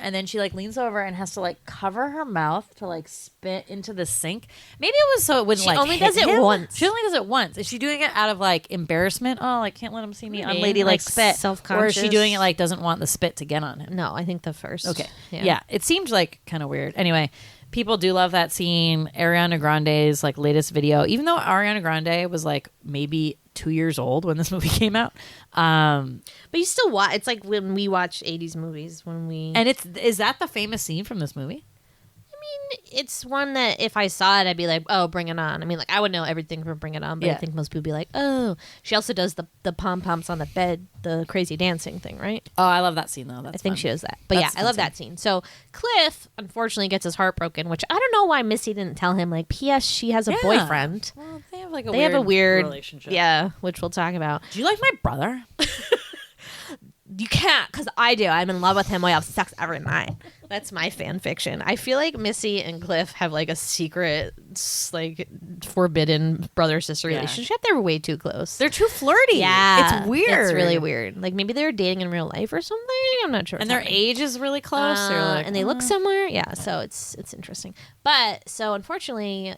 and then she like leans over and has to like cover her mouth to like spit into the sink. Maybe it was so it wouldn't she like only hit does it him. once. She only does it once. Is she doing it out of like embarrassment? Oh, like can't let him see me Maybe. unladylike Like, spit. self-conscious. Or is she doing it like doesn't want the spit to get on him? No, I think the first. Okay. Yeah. It seemed like kind of weird. Anyway, people do love that scene. Ariana Grande's like latest video, even though Ariana Grande was like maybe 2 years old when this movie came out. But you still watch. It's like when we watch 80s movies And is that the famous scene from this movie? I mean, it's one that if I saw it, I'd be like, oh, Bring It On. I mean, like, I would know everything from Bring It On, but I think most people would be like, oh. She also does the pom-poms on the bed, the crazy dancing thing, right? Oh, I love that scene, though. That's I think fun. she does that. But I love that scene. So Cliff, unfortunately, gets his heart broken, which I don't know why Missy didn't tell him, like, P.S., she has a boyfriend. Well, they have like a weird relationship. Yeah, which we'll talk about. Do you like my brother? You can't, because I do. I'm in love with him. We have sex every night. That's my fan fiction. I feel like Missy and Cliff have like a secret, like forbidden brother-sister relationship. They're way too close. They're too flirty. Yeah. It's weird. It's really weird. Like maybe they're dating in real life or something. I'm not sure. And their age is really close. And they look similar. Yeah, so it's interesting. But so unfortunately,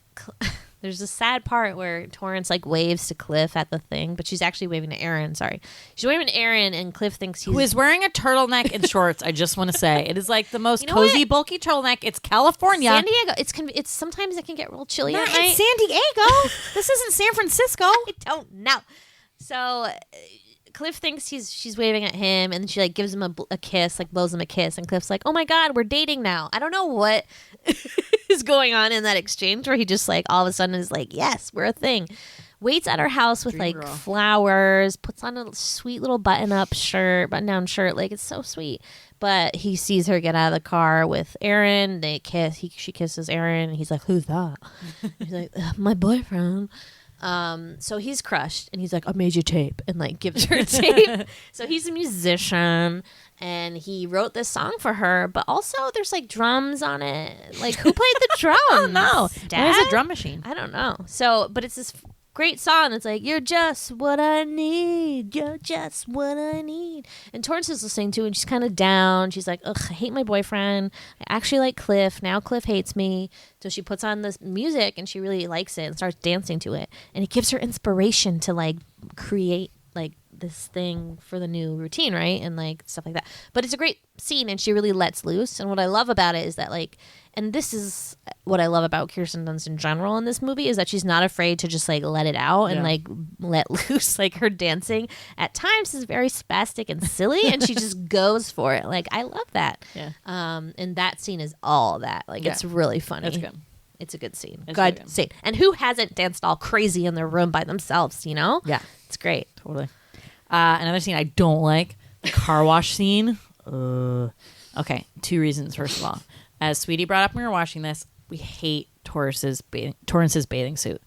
there's a sad part where Torrence like waves to Cliff at the thing, but she's actually waving to Aaron. Sorry, she's waving to Aaron, and Cliff thinks he's who is wearing a turtleneck and shorts. I just want to say it is like the most cozy, bulky turtleneck. It's California, San Diego. It's sometimes it can get real chilly at night. It's San Diego. This isn't San Francisco. I don't know. So Cliff thinks she's waving at him, and she like gives him a kiss, like blows him a kiss, and Cliff's like, "Oh my God, we're dating now." I don't know what is going on in that exchange where he just like all of a sudden is like, "Yes, we're a thing." Waits at her house with like flowers, puts on a sweet little button-down shirt, like it's so sweet. But he sees her get out of the car with Aaron. They kiss. She kisses Aaron, and he's like, "Who's that?" He's like, "My boyfriend." So he's crushed, and he's like, I made you tape, and like gives her a tape. So he's a musician, and he wrote this song for her, but also there's like drums on it. Like, who played the drums? Oh no, Dad? where's a drum machine? I don't know. So, but it's this great song. It's like, you're just what I need. You're just what I need. And Torrance is listening to it, and she's kind of down. She's like, ugh, I hate my boyfriend. I actually like Cliff. Now Cliff hates me. So she puts on this music, and she really likes it and starts dancing to it. And it gives her inspiration to, like, create, like, this thing for the new routine, right? And, like, stuff like that. But it's a great scene, and she really lets loose. And what I love about it is that, like, and this is what I love about Kirsten Dunst in general in this movie, is that she's not afraid to just like let it out and like let loose. Like, her dancing at times is very spastic and silly, and she just goes for it. Like, I love that. Yeah. And that scene is all that. Like, it's really funny. It's good. It's a good scene. It's Good good. scene. And who hasn't danced all crazy in their room by themselves? You know? Yeah, It's great. totally. Another scene I don't like, the car wash scene. Okay, 2 reasons. First of all, as Sweetie brought up when we were watching this, we hate Torrance's bathing suit.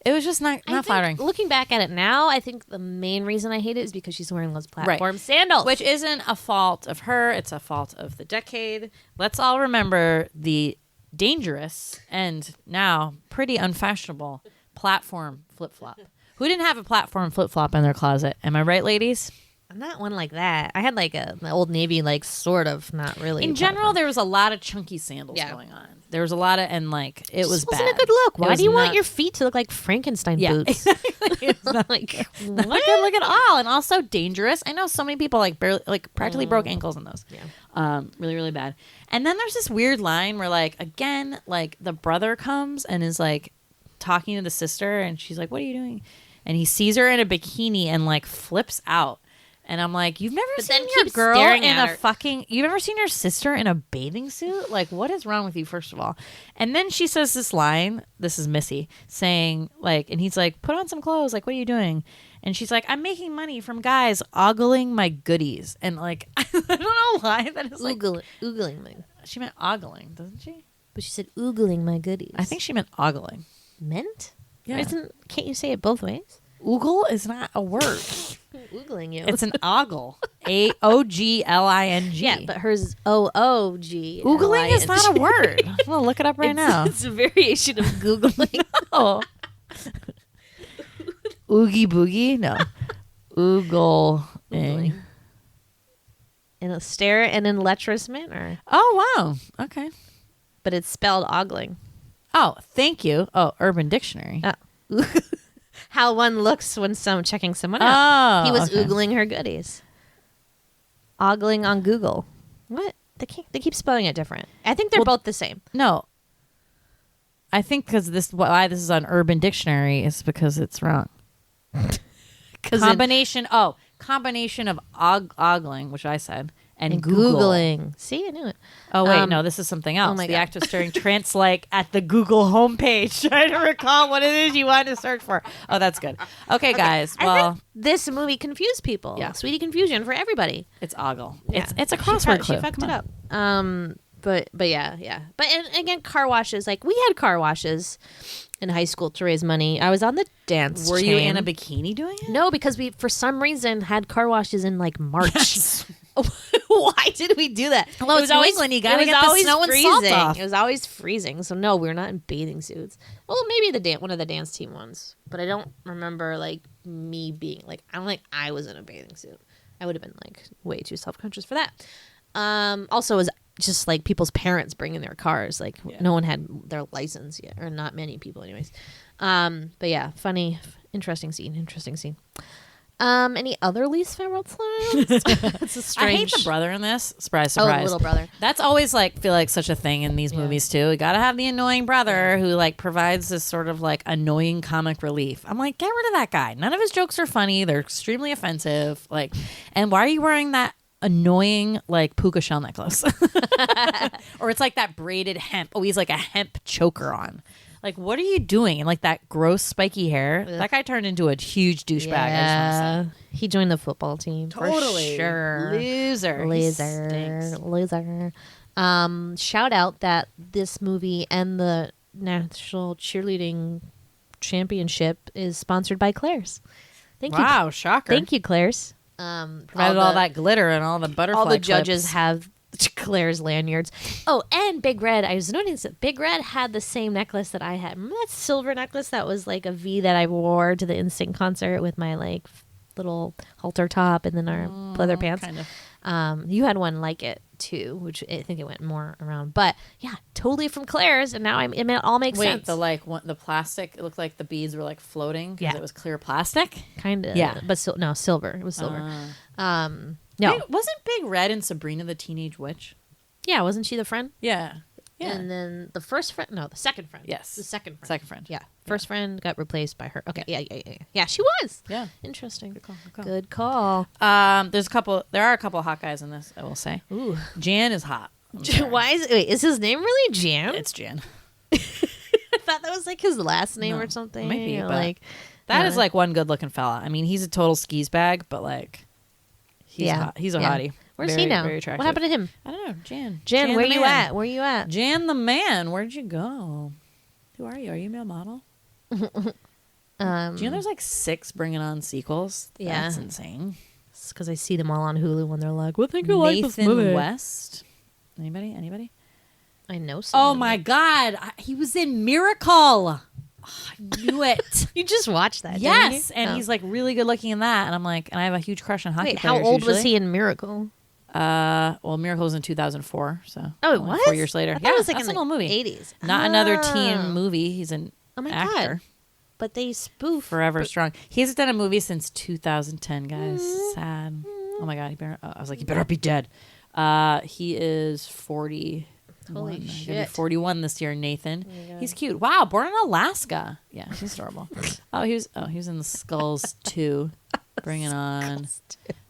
It was just not flattering. Looking back at it now, I think the main reason I hate it is because she's wearing those platform sandals. Which isn't a fault of her. It's a fault of the decade. Let's all remember the dangerous and now pretty unfashionable platform flip-flop. Who didn't have a platform flip-flop in their closet? Am I right, ladies? Not one like that. I had like an Old Navy, like sort of, not really. In general, there was a lot of chunky sandals going on. There was a lot of, and like, it was bad. Wasn't a good look. It Why was do you want not- your feet to look like Frankenstein boots? Exactly. It's not, Like, not what? a good look at all, and also dangerous. I know so many people like barely, like practically broke ankles in those. Yeah. Really, really bad. And then there's this weird line where, like, again, like the brother comes and is like talking to the sister, and she's like, "What are you doing?" And he sees her in a bikini and like flips out. And I'm like, you've never seen your keeps girl staring in at a her. fucking, you've never seen your sister in a bathing suit? Like, what is wrong with you, first of all? And then she says this line, this is Missy, saying, like, and he's like, put on some clothes. Like, what are you doing? And she's like, I'm making money from guys ogling my goodies. And like, I don't know why that is like, Oogling my. she meant ogling, doesn't she? But she said oogling my goodies. I think she meant ogling. meant. Yeah. Can't you say it both ways? Oogle is not a word. Oogling you. It's an ogle. AOGLING. Yeah, but hers is OOG. Oogling is not a word. I'm going to look it up right now. It's a variation of Googling. Oh. Oogie boogie? No. Oogle. Oogling. In a stare and in lecherous manner. Oh, wow. Okay. But it's spelled ogling. Oh, thank you. Oh, Urban Dictionary. How one looks when checking someone out. Oh, He was okay. oogling her goodies. Ogling on Google. What? They keep spelling it different. I think they're both the same. No. I think because why this is on Urban Dictionary is because it's wrong. Combination of ogling, which I said, and Google. Googling. See, I knew it. Oh wait, no, this is something else. my the God. act of stirring trance like at the Google homepage, trying to recall what it is you wanted to search for. Oh, that's good. Okay, guys. I Well, think this movie confused people. Yeah. Sweetie confusion for everybody. it's ogle. Yeah. It's a crossword clue. She fucked Come it on. up. But yeah. But and again, car washes. Like, we had car washes in high school to raise money. I was on the dance. Were you chain. in a bikini doing it? No, because we for some reason had car washes in like March. Why did we do that? Well, it's New England. You gotta get the snow and salt freezing. off. It was always freezing. So no, we were not in bathing suits. Well, maybe one of the dance team ones, but I don't remember like me being like. I don't think I was in a bathing suit. I would have been like way too self-conscious for that. Also, it was just like people's parents bringing their cars. Like no one had their license yet, or not many people, anyways. But yeah, funny, interesting scene. Any other least favorite lines? It's a strange. I hate the brother in this. Surprise, surprise. little brother. That's always feel like such a thing in these movies too. We gotta have the annoying brother who provides this sort of annoying comic relief. I'm like, get rid of that guy. None of his jokes are funny. They're extremely offensive. And why are you wearing that annoying puka shell necklace? Or it's that braided hemp. Oh, he's a hemp choker on. What are you doing? And that gross spiky hair. Ugh. That guy turned into a huge douchebag. Yeah. He joined the football team. Totally. For sure. Loser. Shout out that this movie and the national cheerleading championship is sponsored by Claire's. Thank you. Wow, shocker. Thank you, Claire's. Provided all that glitter and all the butterfly All the clips. judges have Claire's lanyards. Oh, and Big Red. I was noticing that Big Red had the same necklace that I had. Remember that silver necklace that was like a V that I wore to the Instinct concert with my like little halter top and then our leather pants? Kind of. You had one like it too, which I think it went more around. But yeah, totally from Claire's, and now it all makes sense. Wait, the plastic, it looked like the beads were like floating because Yeah. it was clear plastic? Kind of. Yeah. But no, silver. It was silver. No. Wait, wasn't Big Red in Sabrina the Teenage Witch? Yeah, wasn't she the friend? Yeah. Yeah. And then the first friend, no, the second friend. Yes. The second friend. Second friend. Yeah. First friend got replaced by her. Okay. Yeah. Yeah, she was. Yeah. Interesting. Good call. Good call. There are a couple hot guys in this, I will say. Ooh. Jan is hot. I'm sorry. Why is his name really Jan? It's Jan. I thought that was like his last name No, or something. maybe, or but like That is like one good looking fella. I mean, he's a total skis bag, but like he's hot. He's a hottie. Where's Very, he now? Very attractive. What happened to him? I don't know. Jan. Jan, where the you man. at? Where you at? Jan the man. Where'd you go? Who are you? Are you a male model? Do you know there's like 6 bringing on sequels? Yeah. That's insane. It's because I see them all on Hulu when they're like, "What think you like this Nathan movie?" West. Anybody? I know. Some Oh my God. He was in Miracle. Oh, I knew it. You just watched that? Yes. didn't you? And Oh. he's like really good looking in that. And I'm like, and I have a huge crush on hockey Wait, how players old was usually. he in Miracle? Well, Miracle was in 200004, so Oh, it only was 4 years later. I thought Yeah, it was like that's in an old movie. 80s. Not another Oh. teen movie. He's an Oh my actor. God. But they spoof Forever strong. He hasn't done a movie since 2010, guys. Mm-hmm. Sad. Oh my God. I was like, he better be dead. He is 40. Holy He's shit. 41 this year, Nathan. He's cute. Wow, born in Alaska. Yeah, he's adorable. he was in the Skulls 2. Bringing on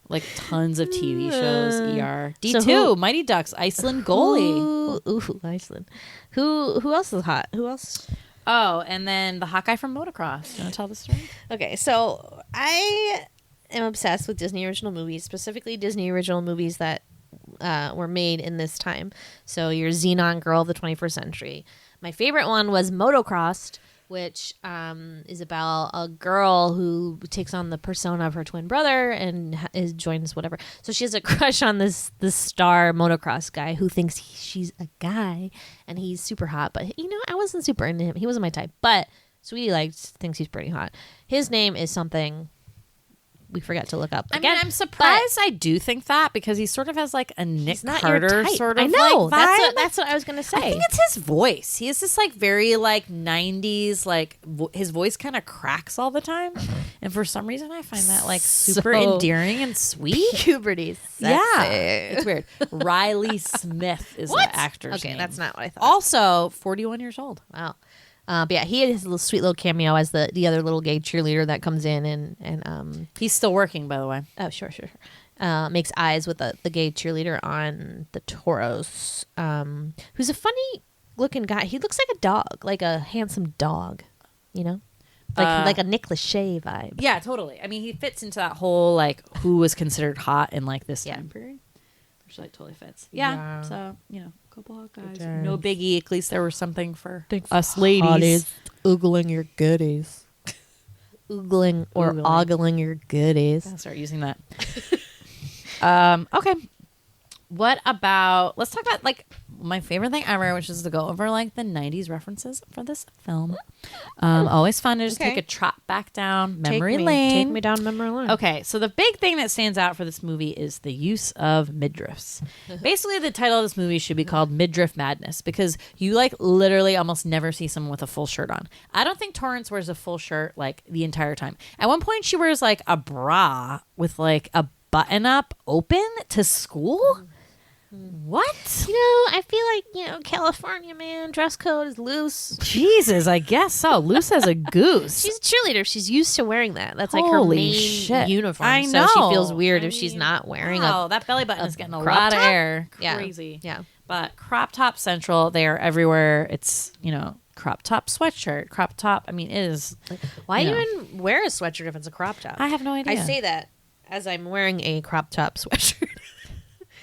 like tons of TV shows. ER. D2, who- Mighty Ducks, Iceland goalie. Ooh, Iceland. Who else is hot? Who else? Oh, and then the hot guy from Motocross. Do you want to tell the story? Okay, so I am obsessed with Disney original movies, specifically Disney original movies that were made in this time. So your Xenon Girl of the 21st Century. My favorite one was Motocrossed, which is about a girl who takes on the persona of her twin brother and joins whatever. So she has a crush on this star motocross guy who thinks she's a guy, and he's super hot. But I wasn't super into him. He wasn't my type. But Sweetie thinks he's pretty hot. His name is something we forgot to look up. I Again, mean, I'm surprised I do think that because he sort of has like a Nick He's not your Carter type. sort of I know. like vibe. That's what I was gonna say. I think it's his voice. He has this like very like 90s like his voice kind of cracks all the time, and for some reason I find that like super So endearing and sweet. puberty. Yeah, it's weird. Riley Smith is the actor's Okay, name. that's not what I thought. Also 41 years old. Wow. But yeah, he had his little sweet little cameo as the other little gay cheerleader that comes in and He's still working, by the way. oh sure. Makes eyes with the gay cheerleader on the Toros, who's a funny looking guy. He looks like a dog, like a handsome dog, like a Nick Lachey vibe. Yeah, totally. I mean, he fits into that whole like who was considered hot in like this time period, which like totally fits. Yeah. So couple hot guys. No biggie. At least there was something for us ladies. Oogling your goodies. Oogling or Oogling. ogling your goodies. I'll start using that. Okay. What about, let's talk about like my favorite thing ever, which is to go over like the 90s references for this film. Always fun to just take a trot back down memory lane. Take me down memory lane. Okay, so the big thing that stands out for this movie is the use of midriffs. Basically, the title of this movie should be called Midriff Madness because you like literally almost never see someone with a full shirt on. I don't think Torrance wears a full shirt like the entire time. At one point, she wears like a bra with like a button up open to school. What? I feel like, California, man, dress code is loose. Jesus, I guess so. Loose as a goose. She's a cheerleader. She's used to wearing that. That's like her Holy main shit. uniform. I So know. she feels weird if she's not wearing Wow, that belly button is getting a crop lot of top? air. Yeah. Crazy. Yeah. But crop top central, they are everywhere. It's, crop top sweatshirt, crop top. I mean, it is. Why you know. even wear a sweatshirt if it's a crop top? I have no idea. I say that as I'm wearing a crop top sweatshirt.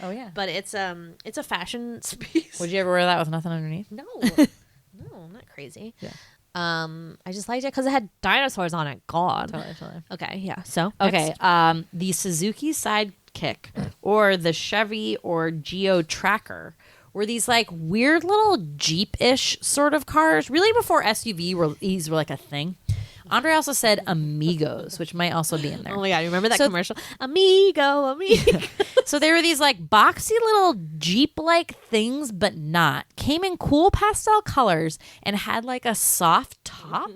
Oh, yeah. But it's a fashion piece. Would you ever wear that with nothing underneath? No, I'm not crazy. Yeah. I just liked it because it had dinosaurs on it. God. Totally. Okay, yeah. So Okay, next. the Suzuki Sidekick or the Chevy or Geo Tracker were these like weird little Jeep-ish sort of cars. Really, before SUVs were like a thing. Andre also said Amigos, which might also be in there. Oh my god, you remember that commercial? Amigo. So they were these like boxy little Jeep-like things, but not. Came in cool pastel colors and had like a soft top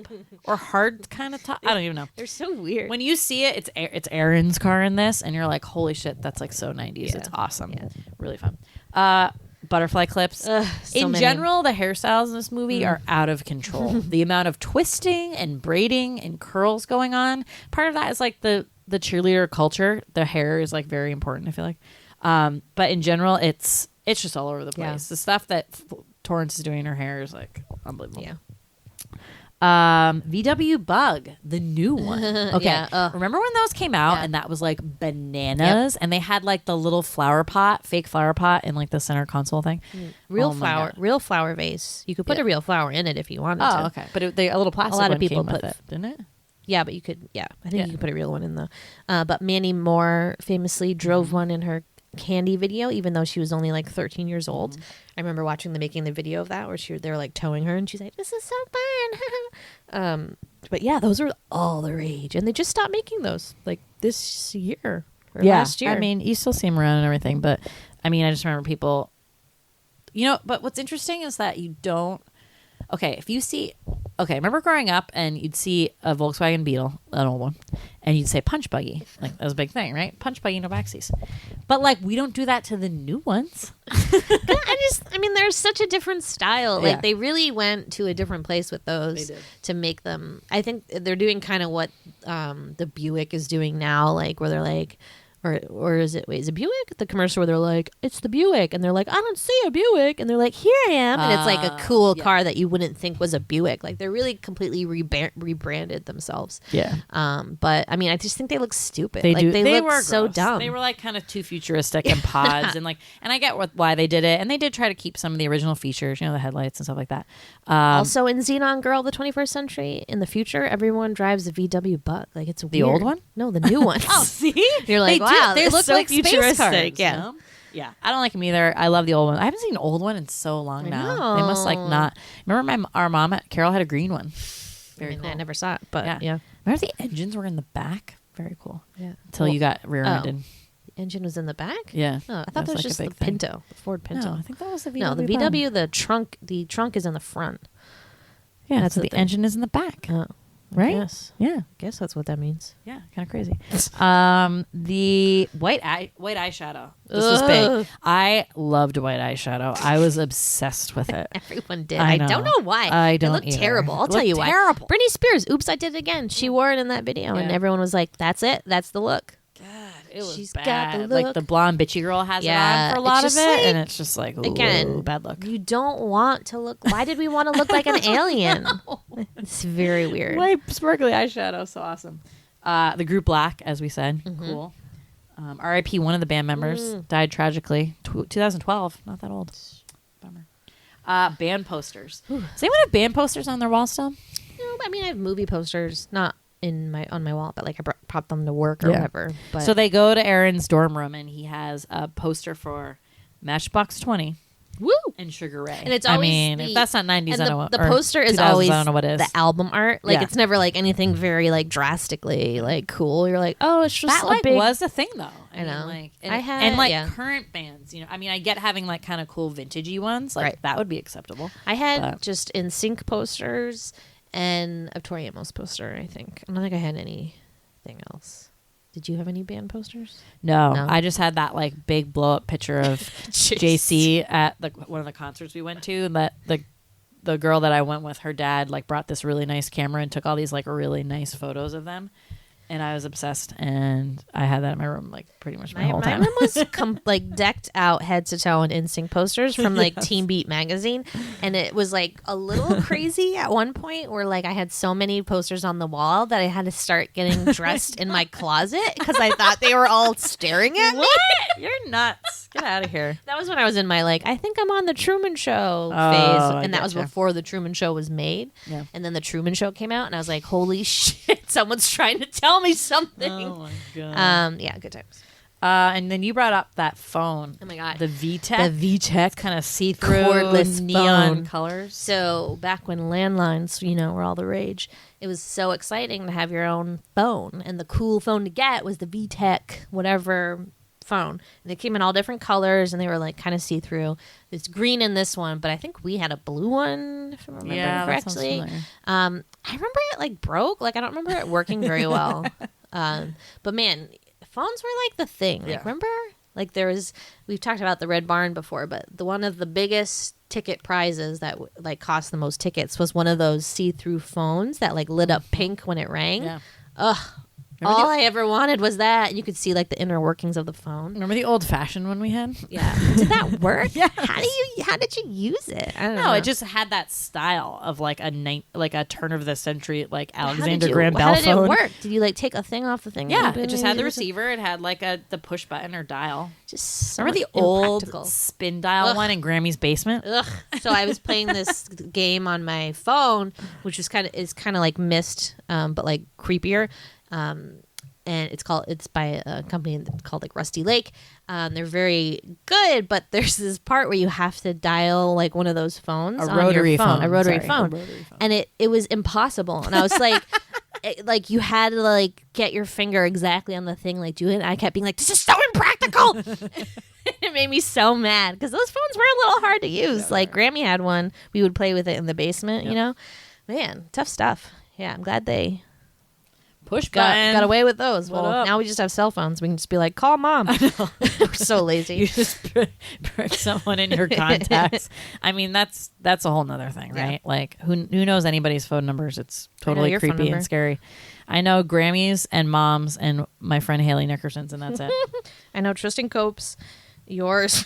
or hard kind of top. I don't even know. They're so weird. When you see it, it's Aaron's car in this, and you're like, holy shit, that's like so 90s. Yeah. It's awesome. Yeah. Really fun. Butterfly clips. So in many. general, the hairstyles in this movie are out of control. The amount of twisting and braiding and curls going on. Part of that is like the cheerleader culture. The hair is like very important, I feel like. But in general, it's just all over the place. Yeah. The stuff that Torrence is doing in her hair is like unbelievable. Yeah. VW Bug, the new one. Okay. Yeah, Remember when those came out Yeah. and that was like bananas and they had like the little fake flower pot in like the center console thing? Real Oh my flower, God. real flower vase. You could put Yeah. a real flower in it if you wanted to. Oh, okay. But a little plastic A lot of one people came with put- it, didn't it? Yeah, but you could. Yeah, I think Yeah. you could put a real one in the. But Manny Moore famously drove one in her Candy video, even though she was only like 13 years old. I remember watching making the video of that where they were like towing her, and she's like, "This is so fun." But yeah, those were all the rage, and they just stopped making those like this year or last year. I mean, you still see them around and everything, but I mean, I just remember people. But what's interesting is that you don't. Okay, if you see. Okay, remember growing up and you'd see a Volkswagen Beetle, an old one, and you'd say punch buggy. Like, that was a big thing, right? Punch buggy, no backseats. But, like, we don't do that to the new ones. I mean, there's such a different style. Like Yeah. they really went to a different place with those They did. to make them. I think they're doing kind of what the Buick is doing now, like where they're like, or is it Buick? The commercial where they're like, it's the Buick, and they're like, I don't see a Buick, and they're like, here I am, and it's like a cool yeah. car that you wouldn't think was a Buick. Like they're really completely rebranded themselves. Yeah. But I mean, I just think they look stupid. They like, do. They look were so gross. dumb. They were like kind of too futuristic and pods and I get why they did it, and they did try to keep some of the original features, the headlights and stuff like that. Also, in Xenon Girl, the 21st century, in the future, everyone drives a VW Bug. Like it's weird. old one? No, the new ones. See, You're like, wow, They they're look so like space futuristic. cars, Yeah. Yeah, I don't like them either. I love the old one. I haven't seen an old one in so long now. They must like know. not. Remember our mom, Carol, had a green one. Very cool. I never saw it, but Yeah. yeah. Remember the engines were in the back? Very cool. Yeah. Until you got rear-ended. The engine was in the back? Yeah. Oh, I thought that was like a just the big thing. Pinto, the Ford Pinto. No, I think that was the VW. No, the Bug. VW, the trunk is in the front. Yeah, That's so the the thing. engine is in the back. Oh, Right? Yes. Yeah. Guess that's what that means. Yeah, kind of crazy. The white eyeshadow. This was Ugh. big. I loved white eyeshadow. I was obsessed with it. Everyone did. I I know. don't know why. I don't It looked either. terrible. I'll It tell you looked why. terrible. Britney Spears, Oops, I Did It Again. She wore it in that video, and Yeah. everyone was like, that's it. That's the look. It was She's bad. got the Like look. the blonde bitchy girl has it Yeah, on for a it's lot of just it, like- and it's just like, ooh, Again, bad look. You don't want to look. Why did we want to look like an alien? It's very weird. White sparkly eyeshadow, so awesome. The group Black, as we said, cool. R.I.P. One of the band members died tragically. 2012, not that old. Bummer. Band posters. Does anyone have band posters on their wall still? No, I mean, I have movie posters, not on my wall, but like I brought them to work or Yeah. whatever. But So they go to Aaron's dorm room, and he has a poster for Matchbox 20 woo. and Sugar Ray. And it's I always mean, the- if that's not 90s, And I don't know. the or poster is 2000s, always I don't know what it is. the album art. Like Yeah. it's never like anything very like drastically like cool. You're like, oh, it's just that a like big. was a thing though. I know. Like, I had- and like yeah. current bands. I mean, I get having like kind of cool vintagey ones. Like Right. that would be acceptable. I had but- just in sync posters and a Tori Amos poster. I think I don't think I had anything else. Did you have any band posters? No, No? I just had that like big blow up picture of JC at one of the concerts we went to. And that the girl that I went with, her dad like brought this really nice camera and took all these like really nice photos of them. and I was obsessed, and I had that in my room like pretty much my whole My time. room was like decked out head to toe in NSYNC posters from like Teen Beat magazine, and it was like a little crazy at one point where like I had so many posters on the wall that I had to start getting dressed in my closet because I thought they were all staring at me. What? You're nuts. Get out of here. That was when I was in my like I think I'm on the Truman Show Oh, phase, I and that was getcha. before the Truman Show was made. Yeah. And then the Truman Show came out, and I was like, holy shit, someone's trying to tell me something. Oh my god. Yeah, good times. And then you brought up that phone. Oh my god. The VTech. The VTech. Kind of see-through Cordless neon phone. colors. So back when landlines, were all the rage, it was so exciting to have your own phone. And the cool phone to get was the VTech, whatever phone. And they came in all different colors, and they were like kind of see-through. It's green in this one, but I think we had a blue one, if I remember that sounds correctly. familiar. I remember it like broke. Like I don't remember it working very well. But man, phones were like the thing. Like Yeah. remember? Like we've talked about the Red Barn before, but one of the biggest ticket prizes that like cost the most tickets was one of those see-through phones that like lit up pink when it rang. Yeah. Ugh. Remember All I ever wanted was that. And you could see like the inner workings of the phone. Remember the old-fashioned one we had? Yeah. Did that work? Yes. How did you use it? I don't know. No, it just had that style of like a turn of the century like How did Alexander you- Graham Bell How did phone. it work? Did you like take a thing off the thing? Yeah, it just had the receiver. It had like the push button or dial. Just so Remember the impractical. old spin dial Ugh. one in Grammy's basement? Ugh. So I was playing this game on my phone, which was kind of like Myst, but like creepier. And it's by a company called like Rusty Lake. They're very good, but there's this part where you have to dial like one of those phones, A on rotary your phone, phone, a rotary sorry. phone, A rotary phone. and it was impossible. And I was like. Like you had to like get your finger exactly on the thing, like do it. And I kept being like, "This is so impractical." It made me so mad because those phones were a little hard to use. Like Grammy had one, we would play with it in the basement. Man, tough stuff. Yeah, I'm glad they Push button. got away with those. What Well, up? now we just have cell phones. We can just be like, "Call mom." We're so lazy. You just put someone in your contacts. I mean, that's a whole nother thing, Yeah. right? Like, who knows anybody's phone numbers? It's totally your phone creepy number. and scary. I know Grammys and Mom's and my friend Haley Nickerson's, and that's it. I know Tristan Cope's, yours,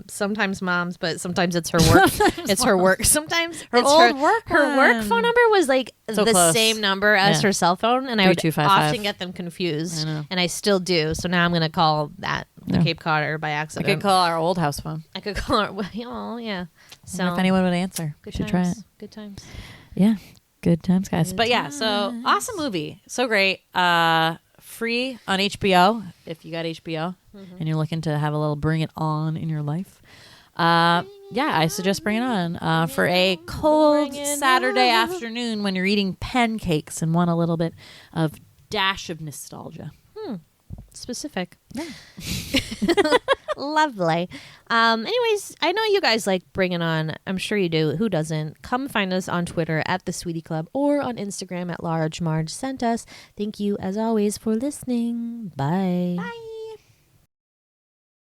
sometimes mom's, but sometimes it's her work. It's her work. Sometimes Her it's old work Her work one. phone number was like So the close. same number as Yeah. her cell phone, and I would 3255. often get them confused. I know. And I still do. So now I'm gonna call that the Yeah. Cape Codder by I accident. could call our old house phone. I could call her. Oh yeah. So Wonder if anyone would answer. good Should times. try it. Good times. Yeah. Good times, guys. Good But yeah, so awesome movie. So great. Free on HBO if you got HBO and you're looking to have a little bring it on in your life. Yeah, I suggest bring it on for a cold Bring it Saturday on. afternoon when you're eating pancakes and want a little bit of dash of nostalgia. Specific. Lovely. Anyways, I know you guys like bringing on. I'm sure you do. Who doesn't? Come find us on Twitter at the Sweetie Club or on Instagram at Large Marge Sent Us. Thank you as always for listening. Bye. Bye.